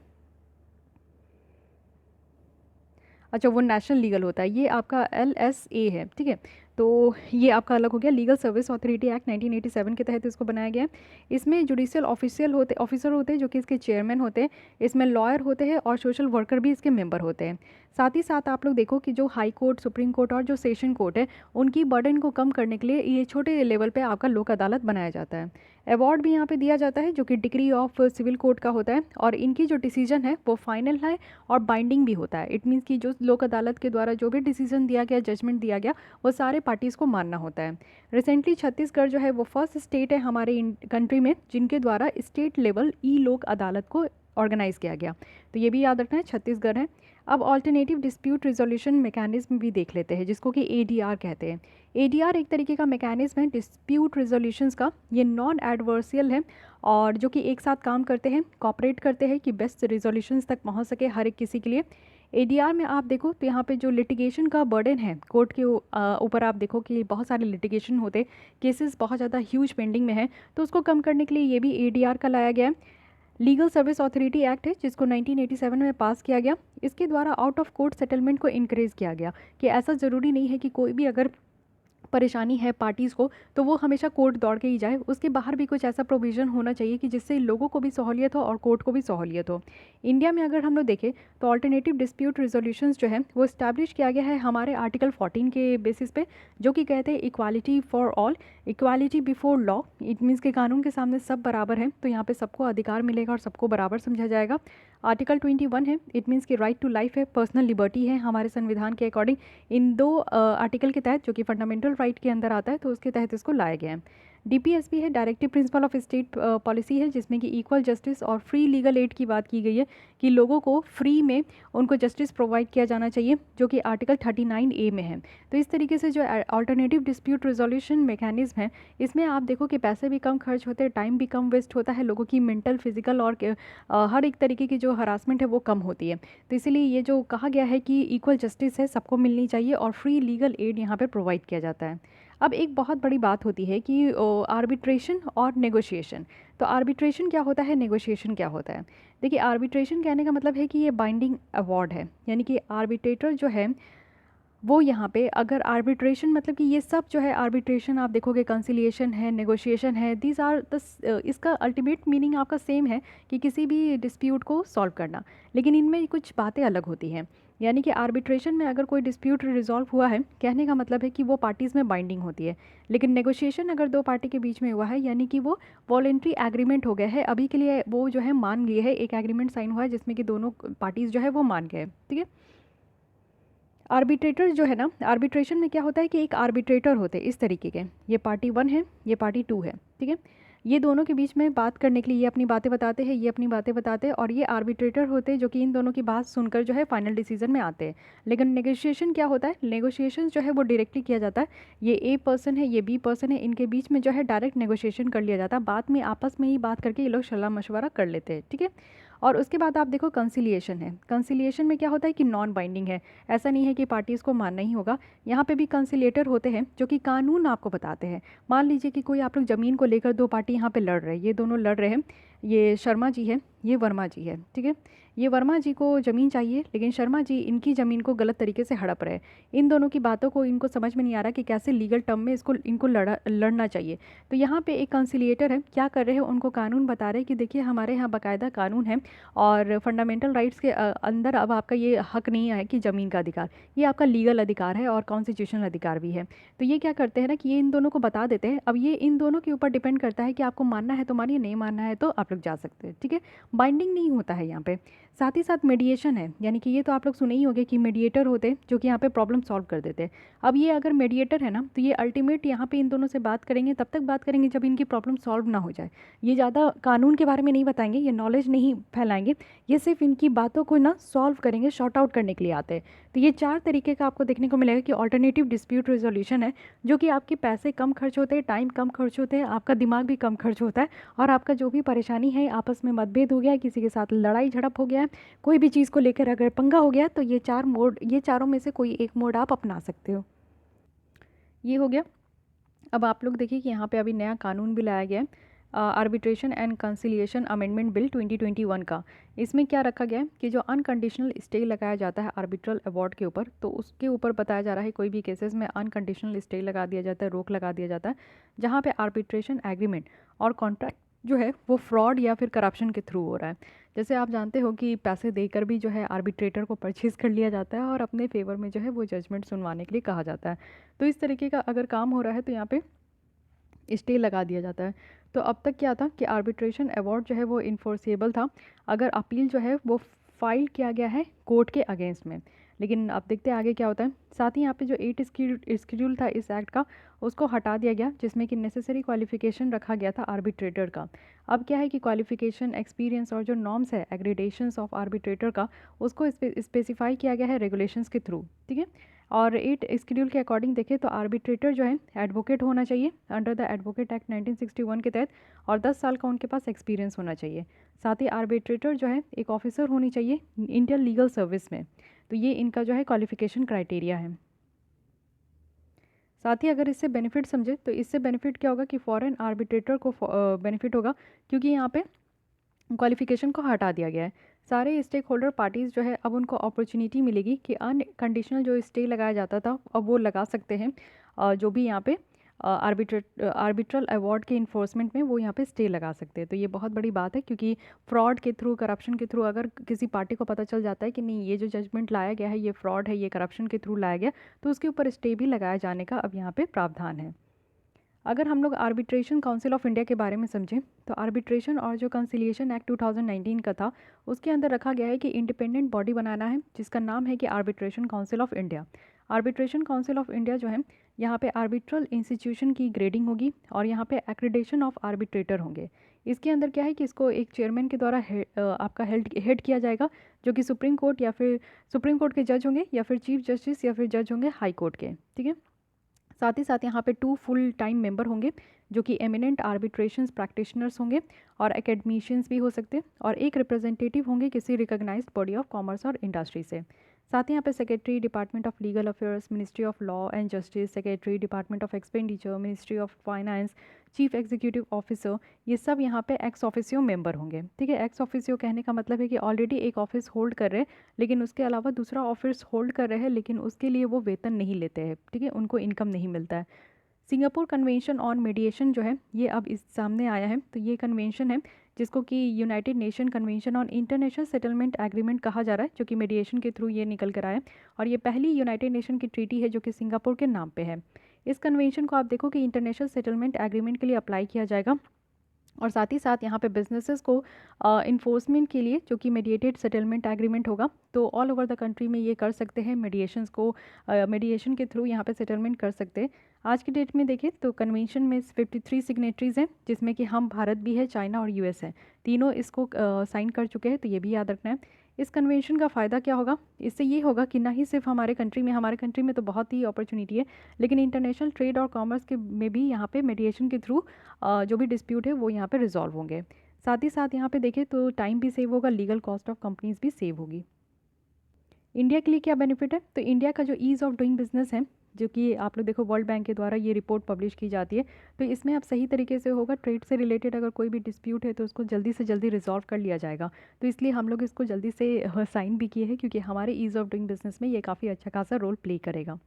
अच्छा, वो नेशनल लीगल होता है, ये आपका LSA है, ठीक है। तो ये आपका अलग हो गया, लीगल सर्विस अथॉरिटी एक्ट 1987 के तहत इसको बनाया गया है। इसमें जुडिशियल ऑफिसर होते हैं जो कि इसके चेयरमैन होते हैं, इसमें लॉयर होते हैं और सोशल वर्कर भी इसके मेंबर होते हैं। साथ ही साथ आप लोग देखो कि जो हाई कोर्ट, सुप्रीम कोर्ट और जो सेशन कोर्ट है, उनकी बर्डन को कम करने के लिए ये छोटे लेवल पे आपका लोक अदालत बनाया जाता है। अवार्ड भी यहाँ पे दिया जाता है जो कि डिग्री ऑफ सिविल कोर्ट का होता है, और इनकी जो डिसीजन है वो फाइनल है और बाइंडिंग भी होता है। इट मीन्स कि जो लोक अदालत के द्वारा जो भी डिसीजन दिया गया, जजमेंट दिया गया, वो सारे पार्टीज़ को मानना होता है। रिसेंटली छत्तीसगढ़ जो है वो फर्स्ट स्टेट है हमारे कंट्री में जिनके द्वारा स्टेट लेवल ई लोक अदालत को ऑर्गेनाइज़ किया गया, तो ये भी याद रखना है, छत्तीसगढ़ है। अब ऑल्टरनेटिव डिस्प्यूट रिजोल्यूशन मैकेनिज्म भी देख लेते हैं, जिसको कि ADR कहते हैं। ADR एक तरीके का मैकेनिज्म है डिस्प्यूट रिजोल्यूशंस का। ये नॉन एडवर्सियल है और जो कि एक साथ काम करते हैं, कॉपरेट करते हैं कि बेस्ट रिजोल्यूशंस तक पहुंच सके हर एक किसी के लिए। ADR में आप देखो तो यहाँ पे जो लिटिगेशन का बर्डन है कोर्ट के ऊपर, आप देखो कि बहुत सारे लिटिगेशन होते, केसेस बहुत ज़्यादा ह्यूज पेंडिंग में है, तो उसको कम करने के लिए ये भी ADR का लाया गया है। लीगल सर्विस अथॉरिटी एक्ट है जिसको 1987 में पास किया गया। इसके द्वारा आउट ऑफ कोर्ट सेटलमेंट को इनक्रेज किया गया कि ऐसा ज़रूरी नहीं है कि कोई भी अगर परेशानी है पार्टीज़ को तो वो हमेशा कोर्ट दौड़ के ही जाए, उसके बाहर भी कुछ ऐसा प्रोविज़न होना चाहिए कि जिससे लोगों को भी सहूलियत हो और कोर्ट को भी सहूलियत हो। इंडिया में अगर हम लोग देखें तो ऑल्टरनेटिव डिस्प्यूट रिजोल्यूशंस जो है वो इस्टेब्लिश किया गया है हमारे आर्टिकल 14 के बेसिस पे, जो कि कहते हैं equality for all, equality before law. It means के कानून के सामने सब बराबर हैं, तो यहाँ पे सबको अधिकार मिलेगा और सबको बराबर समझा जाएगा। आर्टिकल 21 है, इट मीन्स कि राइट टू लाइफ है, पर्सनल लिबर्टी है हमारे संविधान के अकॉर्डिंग। इन 2 आर्टिकल के तहत जो कि फंडामेंटल राइट के अंदर आता है, तो उसके तहत इसको लाया गया है। DPSP है, directive principle of state policy है, जिसमें कि इक्वल जस्टिस और फ्री लीगल एड की बात की गई है कि लोगों को फ्री में उनको जस्टिस प्रोवाइड किया जाना चाहिए, जो कि आर्टिकल 39A में है। तो इस तरीके से जो अल्टरनेटिव डिस्प्यूट रिजोल्यूशन मैकेनिज्म है, इसमें आप देखो कि पैसे भी कम खर्च होते हैं, टाइम भी कम वेस्ट होता है, लोगों की मेंटल, फिजिकल और हर एक तरीके की जो हरासमेंट है वो कम होती है। तो इसीलिए ये जो कहा गया है कि इक्वल जस्टिस है, सबको मिलनी चाहिए और फ्री लीगल एड यहाँ पे प्रोवाइड किया जाता है। अब एक बहुत बड़ी बात होती है कि आर्बिट्रेशन और नेगोशिएशन। तो आर्बिट्रेशन क्या होता है, नेगोशिएशन क्या होता है? देखिए, आर्बिट्रेशन कहने का मतलब है कि ये बाइंडिंग अवार्ड है, यानी कि आर्बिट्रेटर जो है वो यहाँ पे अगर आर्बिट्रेशन मतलब कि ये सब जो है आर्बिट्रेशन आप देखोगे, कंसिलिएशन है, नेगोशिएशन है, दीज आर द इसका अल्टीमेट मीनिंग आपका सेम है कि किसी भी डिस्प्यूट को सॉल्व करना, लेकिन इनमें कुछ बातें अलग होती हैं। यानी कि आर्बिट्रेशन में अगर कोई डिस्प्यूट रिजॉल्व हुआ है, कहने का मतलब है कि वो पार्टीज़ में बाइंडिंग होती है, लेकिन नेगोशिएशन अगर दो पार्टी के बीच में हुआ है, यानी कि वो वॉलेंट्री एग्रीमेंट हो गया है, अभी के लिए वो जो है मान लिए है, एक एग्रीमेंट साइन हुआ है जिसमें कि दोनों पार्टीज़ जो है वो मान गए। ठीक है, आर्बिट्रेटर जो है ना, आर्बिट्रेशन में क्या होता है कि एक आर्बिट्रेटर होते हैं इस तरीके के, ये पार्टी 1 है, ये पार्टी 2 है। ठीक है, ये दोनों के बीच में बात करने के लिए ये अपनी बातें बताते हैं, ये अपनी बातें बताते हैं, और ये आर्बिट्रेटर होते हैं जो कि इन दोनों की बात सुनकर जो है फाइनल डिसीजन में आते हैं। लेकिन नेगोशिएशन क्या होता है, नेगोशिएशन जो है वो डायरेक्टली किया जाता है, ये ए पर्सन है, ये बी पर्सन है, इनके बीच में जो है डायरेक्ट नेगोशिएशन कर लिया जाता है, बाद में आपस में ही बात करके ये लोग सलाह मशवरा कर लेते हैं। ठीक है, और उसके बाद आप देखो कंसिलिएशन है। कंसिलिएशन में क्या होता है कि नॉन बाइंडिंग है, ऐसा नहीं है कि पार्टीज़ को मानना ही होगा, यहाँ पे भी कंसिलिएटर होते हैं जो कि कानून आपको बताते हैं। मान लीजिए कि कोई आप लोग ज़मीन को लेकर दो पार्टी यहाँ पे लड़ रहे हैं, ये दोनों लड़ रहे हैं, ये शर्मा जी है, ये वर्मा जी है। ठीक है, ये वर्मा जी को ज़मीन चाहिए, लेकिन शर्मा जी इनकी ज़मीन को गलत तरीके से हड़प रहे हैं। इन दोनों की बातों को इनको समझ में नहीं आ रहा कि कैसे लीगल टर्म में इनको लड़ना चाहिए। तो यहाँ पे एक कंसिलिएटर है, क्या कर रहे हैं, उनको कानून बता रहे हैं कि देखिए हमारे यहाँ बाकायदा कानून है और फंडामेंटल राइट्स के अंदर अब आपका ये हक नहीं है कि ज़मीन का अधिकार, ये आपका लीगल अधिकार है और कॉन्स्टिट्यूशनल अधिकार भी है। तो ये क्या करते हैं ना कि ये इन दोनों को बता देते हैं। अब ये इन दोनों के ऊपर डिपेंड करता है कि आपको मानना है तो मानिए, नहीं मानना है तो आप लोग जा सकते हैं। ठीक है, बाइंडिंग नहीं होता है यहाँ पे। साथ ही साथ मीडिएशन है, यानी कि ये तो आप लोग सुने ही होंगे कि मीडिएटर होते हैं जो कि यहाँ पे प्रॉब्लम सॉल्व कर देते हैं। अब ये अगर मीडिएटर है ना, तो ये अल्टीमेट यहाँ पे इन दोनों से बात करेंगे, तब तक बात करेंगे जब इनकी प्रॉब्लम सॉल्व ना हो जाए। ये ज़्यादा कानून के बारे में नहीं बताएंगे, ये नॉलेज नहीं फैलाएंगे, ये सिर्फ इनकी बातों को ना सॉल्व करेंगे, शॉर्ट आउट करने के लिए आते हैं। तो ये 4 तरीके का आपको देखने को मिलेगा कि ऑल्टरनेटिव डिस्प्यूट रेजोल्यूशन है, जो कि आपके पैसे कम खर्च होते हैं, टाइम कम खर्च होते हैं, आपका दिमाग भी कम खर्च होता है, और आपका जो भी परेशानी है, आपस में मतभेद हो गया है, किसी के साथ लड़ाई झड़प हो गया है, कोई भी चीज़ को लेकर अगर पंगा हो गया, तो ये 4 मोड, ये चारों में से कोई एक मोड आप अपना सकते हो। ये हो गया। अब आप लोग देखिए कि यहाँ पे अभी नया कानून भी लाया गया है, arbitration and conciliation amendment bill 2021 का। इसमें क्या रखा गया है कि जो अनकंडीशनल स्टे लगाया जाता है आर्बिट्रल अवार्ड के ऊपर, तो उसके ऊपर बताया जा रहा है कोई भी केसेस में अनकंडीशनल स्टे लगा दिया जाता है, रोक लगा दिया जाता है, जहाँ पे आर्बिट्रेशन एग्रीमेंट और कॉन्ट्रैक्ट जो है वो फ्रॉड या फिर करप्शन के थ्रू हो रहा है। जैसे आप जानते हो कि पैसे देकर भी जो है आर्बिट्रेटर को परचेज़ कर लिया जाता है और अपने फेवर में जो है वो जजमेंट सुनवाने के लिए कहा जाता है। तो इस तरीके का अगर काम हो रहा है तो यहाँ पे स्टे लगा दिया जाता है। तो अब तक क्या था कि आर्बिट्रेशन अवार्ड जो है वो इन्फोर्सेबल था अगर अपील जो है वो फाइल किया गया है कोर्ट के अगेंस्ट में। लेकिन अब देखते हैं आगे क्या होता है। साथ ही यहाँ पे जो 8 स्केड्यूल था इस एक्ट का, उसको हटा दिया गया, जिसमें कि नेसेसरी क्वालिफिकेशन रखा गया था आर्बिट्रेटर का। अब क्या है कि क्वालिफिकेशन, एक्सपीरियंस और जो नॉर्म्स है एग्रीडेशंस ऑफ आर्बिट्रेटर का, उसको स्पेसिफाई किया गया है रेगुलेशंस के थ्रू। ठीक है, और 8 स्केड्यूल के अकॉर्डिंग देखें तो आर्बिट्रेटर जो है एडवोकेट होना चाहिए अंडर द एडवोकेट एक्ट 1961 के तहत, और 10 साल का उनके पास एक्सपीरियंस होना चाहिए। साथ ही आर्बिट्रेटर जो है एक ऑफिसर होनी चाहिए इंडियन लीगल सर्विस में। तो ये इनका जो है क्वालिफिकेशन क्राइटेरिया है। साथ ही अगर इससे बेनिफिट समझे तो इससे बेनिफिट क्या होगा कि फॉरेन आर्बिट्रेटर को बेनिफिट होगा, क्योंकि यहाँ पे क्वालिफिकेशन को हटा दिया गया है। सारे स्टेक होल्डर पार्टीज़ जो है अब उनको अपॉर्चुनिटी मिलेगी कि अनकंडीशनल जो स्टे लगाया जाता था अब वो लगा सकते हैं, जो भी यहाँ पे आर्बिट्रल अवार्ड के इन्फोर्समेंट में वो यहाँ पे स्टे लगा सकते हैं। तो ये बहुत बड़ी बात है, क्योंकि फ्रॉड के थ्रू, करप्शन के थ्रू अगर किसी पार्टी को पता चल जाता है कि नहीं ये जो जजमेंट लाया गया है ये फ्रॉड है, ये करप्शन के थ्रू लाया गया, तो उसके ऊपर स्टे भी लगाया जाने का अब यहाँ पे प्रावधान है। अगर हम लोग आर्बिट्रेशन काउंसिल ऑफ इंडिया के बारे में समझें तो आर्बिट्रेशन और जो कंसिलिएशन एक्ट 2019 का था, उसके अंदर रखा गया है कि इंडिपेंडेंट बॉडी बनाना है जिसका नाम है कि arbitration council of India. Arbitration council of India जो है, यहाँ पे आर्बिट्रल इंस्टीट्यूशन की ग्रेडिंग होगी और यहाँ पे एक्रेडिटेशन ऑफ आर्बिट्रेटर होंगे। इसके अंदर क्या है कि इसको एक चेयरमैन के द्वारा आपका हेड किया जाएगा, जो कि सुप्रीम कोर्ट या फिर सुप्रीम कोर्ट के जज होंगे या फिर चीफ जस्टिस या फिर जज होंगे हाई कोर्ट के, ठीक है। साथ ही साथ यहाँ पे 2 फुल टाइम मेंबर होंगे जो कि एमिनेंट आर्बिट्रेशंस प्रैक्टिशनर्स होंगे और एकेडमिशियंस भी हो सकते हैं, और एक रिप्रेजेंटेटिव होंगे किसी रिकॉग्नाइज्ड बॉडी ऑफ कॉमर्स और इंडस्ट्री से। साथ ही यहाँ पे secretary department of legal affairs, ministry of law and justice, secretary department of expenditure, ministry of finance, chief executive officer, ये सब यहाँ पे एक्स ऑफिसियो मेंबर होंगे, ठीक है। एक्स ऑफिसियो कहने का मतलब है कि ऑलरेडी एक ऑफिस होल्ड कर रहे हैं लेकिन उसके अलावा दूसरा ऑफिस होल्ड कर रहे हैं, लेकिन उसके लिए वो वेतन नहीं लेते हैं, ठीक है, उनको इनकम नहीं मिलता है। सिंगापुर कन्वेंशन ऑन मीडिएशन जो है ये अब इस सामने आया है, तो ये कन्वेंशन है जिसको कि United nation convention on international settlement agreement कहा जा रहा है, जो कि मीडिएशन के थ्रू ये निकल कर आया है, और ये पहली यूनाइटेड नेशन की ट्रीटी है जो कि सिंगापुर के नाम पे है। इस कन्वेंशन को आप देखो कि इंटरनेशनल सेटलमेंट एग्रीमेंट के लिए अप्लाई किया जाएगा, और साथ ही साथ यहाँ पे बिजनेसेस को इन्फोर्समेंट के लिए जो कि मीडिएटेड सेटलमेंट एग्रीमेंट होगा, तो ऑल ओवर द कंट्री में ये कर सकते हैं, मीडिएशंस को मीडिएशन के थ्रू यहाँ पे सेटलमेंट कर सकते हैं। आज की डेट में देखें तो कन्वेंशन में 53 सिग्नेटरीज हैं, जिसमें कि हम भारत भी है, चाइना और यूएस है, तीनों इसको साइन कर चुके हैं, तो ये भी याद रखना है। इस कन्वेंशन का फ़ायदा क्या होगा, इससे ये होगा कि ना ही सिर्फ हमारे कंट्री में तो बहुत ही अपॉर्चुनिटी है, लेकिन इंटरनेशनल ट्रेड और कॉमर्स के में भी यहाँ पे मीडिएशन के थ्रू जो भी डिस्प्यूट है वो यहाँ पे रिजॉल्व होंगे। साथ ही साथ यहाँ पे देखें तो टाइम भी सेव होगा, लीगल कॉस्ट ऑफ कंपनीज भी सेव होगी। इंडिया के लिए क्या बेनिफिट है, तो इंडिया का जो ईज़ ऑफ डूइंग बिजनेस है, जो कि आप लोग देखो वर्ल्ड बैंक के द्वारा ये रिपोर्ट पब्लिश की जाती है, तो इसमें अब सही तरीके से होगा, ट्रेड से रिलेटेड अगर कोई भी डिस्प्यूट है तो उसको जल्दी से जल्दी रिजॉल्व कर लिया जाएगा, तो इसलिए हम लोग इसको जल्दी से साइन भी किए हैं, क्योंकि हमारे ईज़ ऑफ डूइंग बिजनेस में ये काफ़ी अच्छा खासा रोल प्ले करेगा।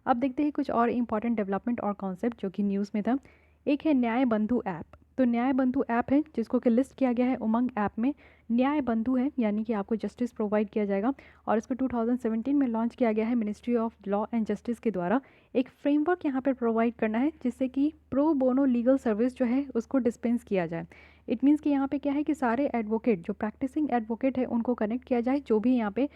अब देखते हैं कुछ और इंपॉर्टेंट डेवलपमेंट और कॉन्सेप्ट जो कि न्यूज़ में था। एक है न्याय बंधु ऐप, तो न्याय बंधु ऐप है जिसको कि लिस्ट किया गया है उमंग ऐप में। न्याय बंधु है यानी कि आपको जस्टिस प्रोवाइड किया जाएगा, और इसको 2017 में लॉन्च किया गया है ministry of law and justice के द्वारा। एक फ्रेमवर्क यहाँ पे प्रोवाइड करना है जिससे कि प्रो बोनो लीगल सर्विस जो है उसको डिस्पेंस किया जाए। इट मीन्स कि यहाँ पे क्या है कि सारे एडवोकेट जो प्रैक्टिसिंग एडवोकेट है उनको कनेक्ट किया जाए, जो भी यहाँ पे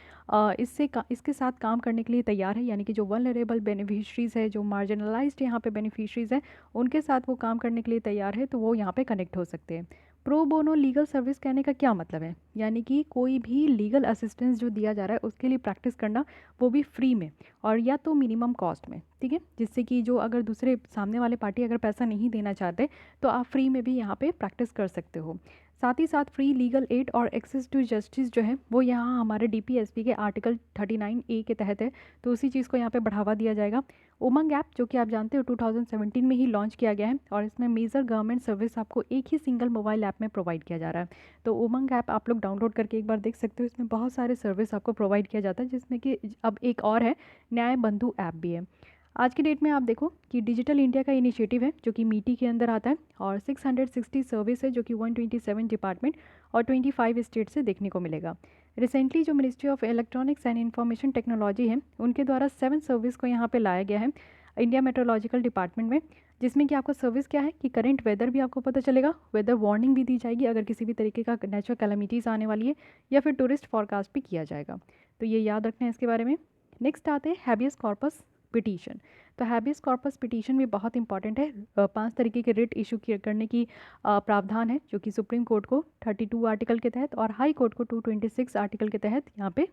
इसके साथ काम करने के लिए तैयार है, यानी कि जो वल्नरेबल बेनिफिशरीज़ है, जो मार्जिनलाइज्ड यहाँ पे बेनिफिशरीज़ है, उनके साथ वो काम करने के लिए तैयार है, तो वो यहाँ पे कनेक्ट हो सकते हैं। प्रो बोनो लीगल सर्विस कहने का क्या मतलब है, यानी कि कोई भी लीगल असिस्टेंस जो दिया जा रहा है उसके लिए प्रैक्टिस करना, वो भी फ्री में और या तो मिनिमम कॉस्ट में, ठीक है, जिससे कि जो अगर दूसरे सामने वाले पार्टी अगर पैसा नहीं देना चाहते तो आप फ्री में भी यहाँ पे प्रैक्टिस कर सकते हो। साथ ही साथ फ्री लीगल एड और एक्सेस टू जस्टिस जो है वो यहाँ हमारे DPSP के आर्टिकल 39A के तहत है, तो उसी चीज़ को यहाँ पे बढ़ावा दिया जाएगा। उमंग ऐप जो कि आप जानते हो 2017 में ही लॉन्च किया गया है, और इसमें मेजर गवर्नमेंट सर्विस आपको एक ही सिंगल मोबाइल ऐप में प्रोवाइड किया जा रहा है। तो उमंग ऐप आप लोग डाउनलोड करके एक बार देख सकते हो, इसमें बहुत सारे सर्विस आपको प्रोवाइड किया जाता है, जिसमें कि अब एक और है न्याय बंधु ऐप भी है। आज की डेट में आप देखो कि डिजिटल इंडिया का इनिशिएटिव है जो कि मीटी के अंदर आता है, और 660 सर्विस है जो कि 127 डिपार्टमेंट और 25 स्टेट से देखने को मिलेगा। रिसेंटली जो ministry of electronics and information technology है उनके द्वारा 7 सर्विस को यहाँ पे लाया गया है इंडिया मेट्रोलॉजिकल डिपार्टमेंट में, जिसमें कि आपका सर्विस क्या है कि करंट वेदर भी आपको पता चलेगा, वेदर वार्निंग भी दी जाएगी अगर किसी भी तरीके का नेचुरल कैलामिटीज़ आने वाली है, या फिर टूरिस्ट फॉरकास्ट भी किया जाएगा, तो ये याद रखना है इसके बारे में। नेक्स्ट आते हैं हैबियस कॉर्पस पिटीशन। तो हैबियस कॉर्पस पिटीशन भी बहुत इंपॉर्टेंट है। 5 तरीके के रिट इशू करने की प्रावधान है, जो कि सुप्रीम कोर्ट को 32 आर्टिकल के तहत और हाई कोर्ट को 226 आर्टिकल के तहत यहाँ पे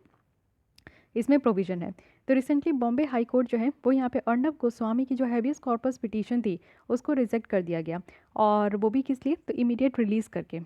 इसमें प्रोविज़न है। तो रिसेंटली बॉम्बे हाई कोर्ट जो है वो यहाँ पे अर्नब गोस्वामी की जो हैबियस कॉर्पस पिटीशन थी उसको रिजेक्ट कर दिया गया, और वो भी किस लिए, तो इमीडिएट रिलीज़ करके।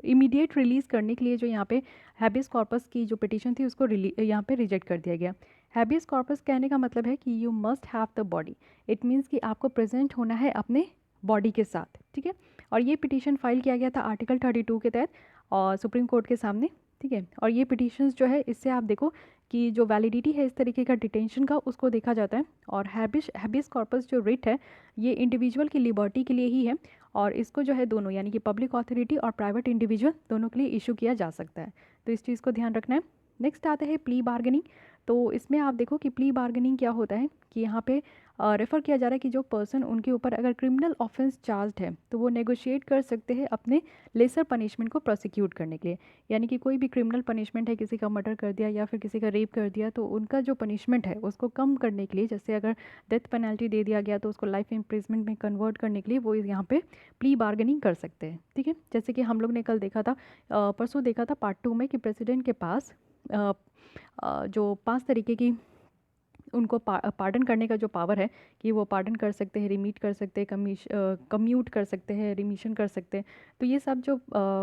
इमीडिएट रिलीज़ करने के लिए जो यहाँ पे हैबियस कॉर्पस की जो पिटीशन थी उसको यहाँ पे रिजेक्ट कर दिया गया। हैबियस कॉर्पस कहने का मतलब है कि you must have the body, it means कि आपको प्रेजेंट होना है अपने बॉडी के साथ, ठीक है। और ये पिटीशन फाइल किया गया था आर्टिकल 32 के तहत और सुप्रीम कोर्ट के सामने, ठीक है। और ये पिटीशंस जो है इससे आप देखो कि जो वैलिडिटी है इस तरीके का डिटेंशन का उसको देखा जाता है, और हैबियस कॉर्पस जो रिट है ये इंडिविजुअल की लिबर्टी के लिए ही है, और इसको जो है दोनों यानी कि पब्लिक अथॉरिटी और प्राइवेट इंडिविजुअल दोनों के लिए इशू किया जा सकता है, तो इस चीज़ को ध्यान रखना है। नेक्स्ट आते हैं प्ली बार्गेनिंग। तो इसमें आप देखो कि प्ली बार्गेनिंग क्या होता है कि यहाँ पे रेफ़र किया जा रहा है कि जो पर्सन उनके ऊपर अगर क्रिमिनल ऑफेंस चार्ज्ड है तो वो नेगोशिएट कर सकते हैं अपने लेसर पनिशमेंट को प्रोसिक्यूट करने के लिए। यानी कि कोई भी क्रिमिनल पनिशमेंट है, किसी का मर्डर कर दिया या फिर किसी का रेप कर दिया, तो उनका जो पनिशमेंट है उसको कम करने के लिए, जैसे अगर डेथ पेनल्टी दे दिया गया तो उसको लाइफ इम्प्रिजमेंट में कन्वर्ट करने के लिए वो यहाँ पे प्ली बार्गेनिंग कर सकते हैं। ठीक है, जैसे कि हम लोग ने कल देखा था, परसों देखा था पार्ट 2 में कि प्रेसिडेंट के पास जो 5 तरीके की उनको पार्डन करने का जो पावर है कि वो पार्डन कर सकते हैं, रिमीट कर सकते हैं, कम्यूट कर सकते हैं, रिमिशन कर सकते हैं। तो ये सब जो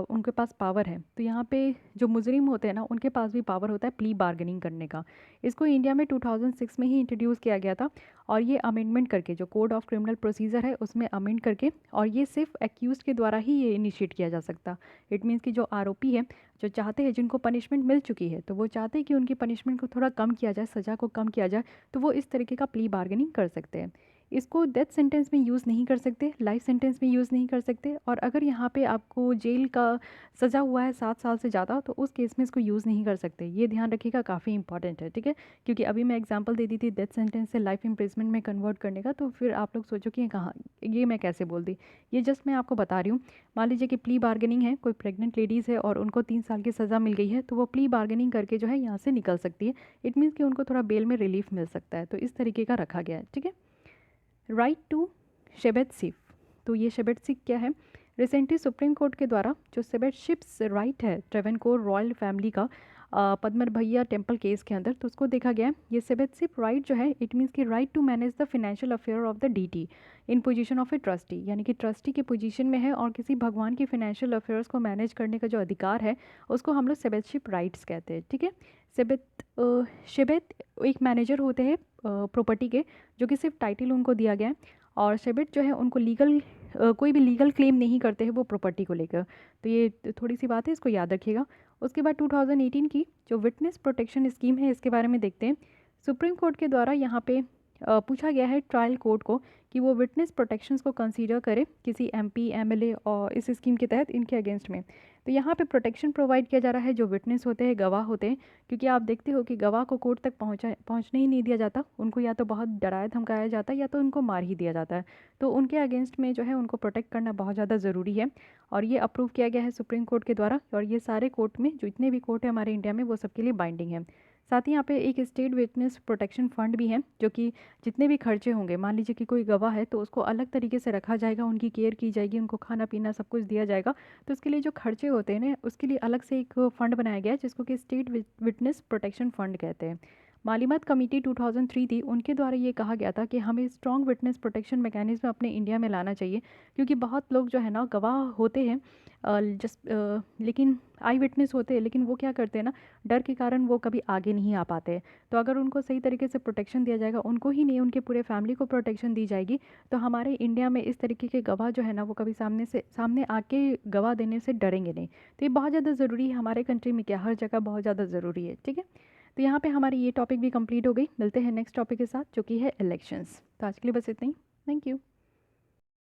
उनके पास पावर है, तो यहाँ पे जो मुजरिम होते हैं ना उनके पास भी पावर होता है प्ली बार्गेनिंग करने का। इसको इंडिया में 2006 में ही इंट्रोड्यूस किया गया था और ये अमेंडमेंट करके जो कोड ऑफ क्रिमिनल प्रोसीजर है उसमें अमेंड करके, और ये सिर्फ एक्यूज के द्वारा ही ये इनिशिएट किया जा सकता। इट मीन्स कि जो आरोपी है, जो चाहते हैं, जिनको पनिशमेंट मिल चुकी है, तो वो चाहते हैं कि उनकी पनिशमेंट को थोड़ा कम किया जाए, सज़ा को कम किया जाए, तो वो इस तरीके का प्ली बार्गेनिंग कर सकते हैं। इसको डेथ सेंटेंस में यूज़ नहीं कर सकते, लाइफ सेंटेंस में यूज़ नहीं कर सकते, और अगर यहाँ पे आपको जेल का सज़ा हुआ है 7 साल से ज़्यादा तो उस केस में इसको यूज़ नहीं कर सकते। ये ध्यान रखिएगा, काफ़ी इंपॉर्टेंट है। ठीक है, क्योंकि अभी मैं एग्जांपल दे दी थी डेथ सेंटेंस से लाइफ इम्प्रिजमेंट में कन्वर्ट करने का, तो फिर आप लोग सोचो कि कहाँ ये मैं कैसे बोल दी। ये जस्ट मैं आपको बता रही हूँ। मान लीजिए कि प्ली बार्गेनिंग है, कोई प्रेग्नेंट लेडीज़ है और उनको 3 साल की सज़ा मिल गई है, तो वो प्ली बार्गेनिंग करके जो है यहाँ से निकल सकती है। इट मीन्स कि उनको थोड़ा बेल में रिलीफ मिल सकता है, तो इस तरीके का रखा गया है। ठीक है, राइट टू शेबेटशिप। तो ये शेबेटशिप क्या है? रिसेंटली सुप्रीम कोर्ट के द्वारा जो शेबेटशिप्स राइट है ट्रेवेनकोर रॉयल फैमिली का पद्मर भैया टेम्पल केस के अंदर, तो उसको देखा गया है। ये शेबेटशिप राइट जो है, इट मीन्स की right to manage the financial affair of the deity in position of a trustee, यानी कि ट्रस्टी की पोजीशन में है और किसी भगवान की फाइनेंशियल अफेयर्स को मैनेज करने का जो अधिकार है उसको हम लोग शेबेटशिप राइट्स कहते हैं। ठीक है, शेबेट एक मैनेजर होते हैं प्रॉपर्टी के, जो कि सिर्फ टाइटल उनको दिया गया है, और शेबेट जो है उनको कोई भी लीगल क्लेम नहीं करते हैं वो प्रॉपर्टी को लेकर। तो ये थोड़ी सी बात है, इसको याद रखिएगा। उसके बाद 2018 की जो विटनेस प्रोटेक्शन स्कीम है, इसके बारे में देखते हैं। सुप्रीम कोर्ट के द्वारा यहाँ पे पूछा गया है ट्रायल कोर्ट को कि वो विटनेस प्रोटेक्शंस को कंसीडर करे किसी एमपी, एमएलए और इस स्कीम के तहत इनके अगेंस्ट में। तो यहाँ पे प्रोटेक्शन प्रोवाइड किया जा रहा है जो विटनेस होते हैं, गवाह होते हैं, क्योंकि आप देखते हो कि गवाह को कोर्ट तक पहुँचने ही नहीं दिया जाता। उनको या तो बहुत डराया धमकाया जाता है या तो उनको मार ही दिया जाता है। तो उनके अगेंस्ट में जो है उनको प्रोटेक्ट करना बहुत ज़्यादा ज़रूरी है, और ये अप्रूव किया गया है सुप्रीम कोर्ट के द्वारा, और ये सारे कोर्ट में, जो इतने भी कोर्ट है हमारे इंडिया में, वो सबके लिए बाइंडिंग है। साथ ही यहाँ पे एक स्टेट विटनेस प्रोटेक्शन फंड भी है, जो कि जितने भी खर्चे होंगे, मान लीजिए कि कोई गवाह है तो उसको अलग तरीके से रखा जाएगा, उनकी केयर की जाएगी, उनको खाना पीना सब कुछ दिया जाएगा। तो उसके लिए जो खर्चे होते हैं ना, उसके लिए अलग से एक फ़ंड बनाया गया है जिसको कि स्टेट विटनेस प्रोटेक्शन फ़ंड कहते हैं। मालीमत कमेटी 2003 थी, उनके द्वारा ये कहा गया था कि हमें स्ट्रॉन्ग विटनेस प्रोटेक्शन मैकेनिज्म अपने इंडिया में लाना चाहिए, क्योंकि बहुत लोग जो है ना गवाह होते हैं लेकिन आई विटनेस होते हैं, लेकिन वो क्या करते हैं ना, डर के कारण वो कभी आगे नहीं आ पाते हैं। तो अगर उनको सही तरीके से प्रोटेक्शन दिया जाएगा, उनको ही नहीं उनके पूरे फैमिली को प्रोटेक्शन दी जाएगी, तो हमारे इंडिया में इस तरीके के गवाह जो है ना वो कभी सामने आके गवाह देने से डरेंगे नहीं। तो ये बहुत ज़्यादा ज़रूरी है हमारे कंट्री में, क्या हर जगह बहुत ज़्यादा ज़रूरी है। ठीक है, तो यहाँ पे हमारी ये टॉपिक भी कंप्लीट हो गई। मिलते हैं नेक्स्ट टॉपिक के साथ, जो कि है इलेक्शंस। तो आज के लिए बस इतना ही। Thank you.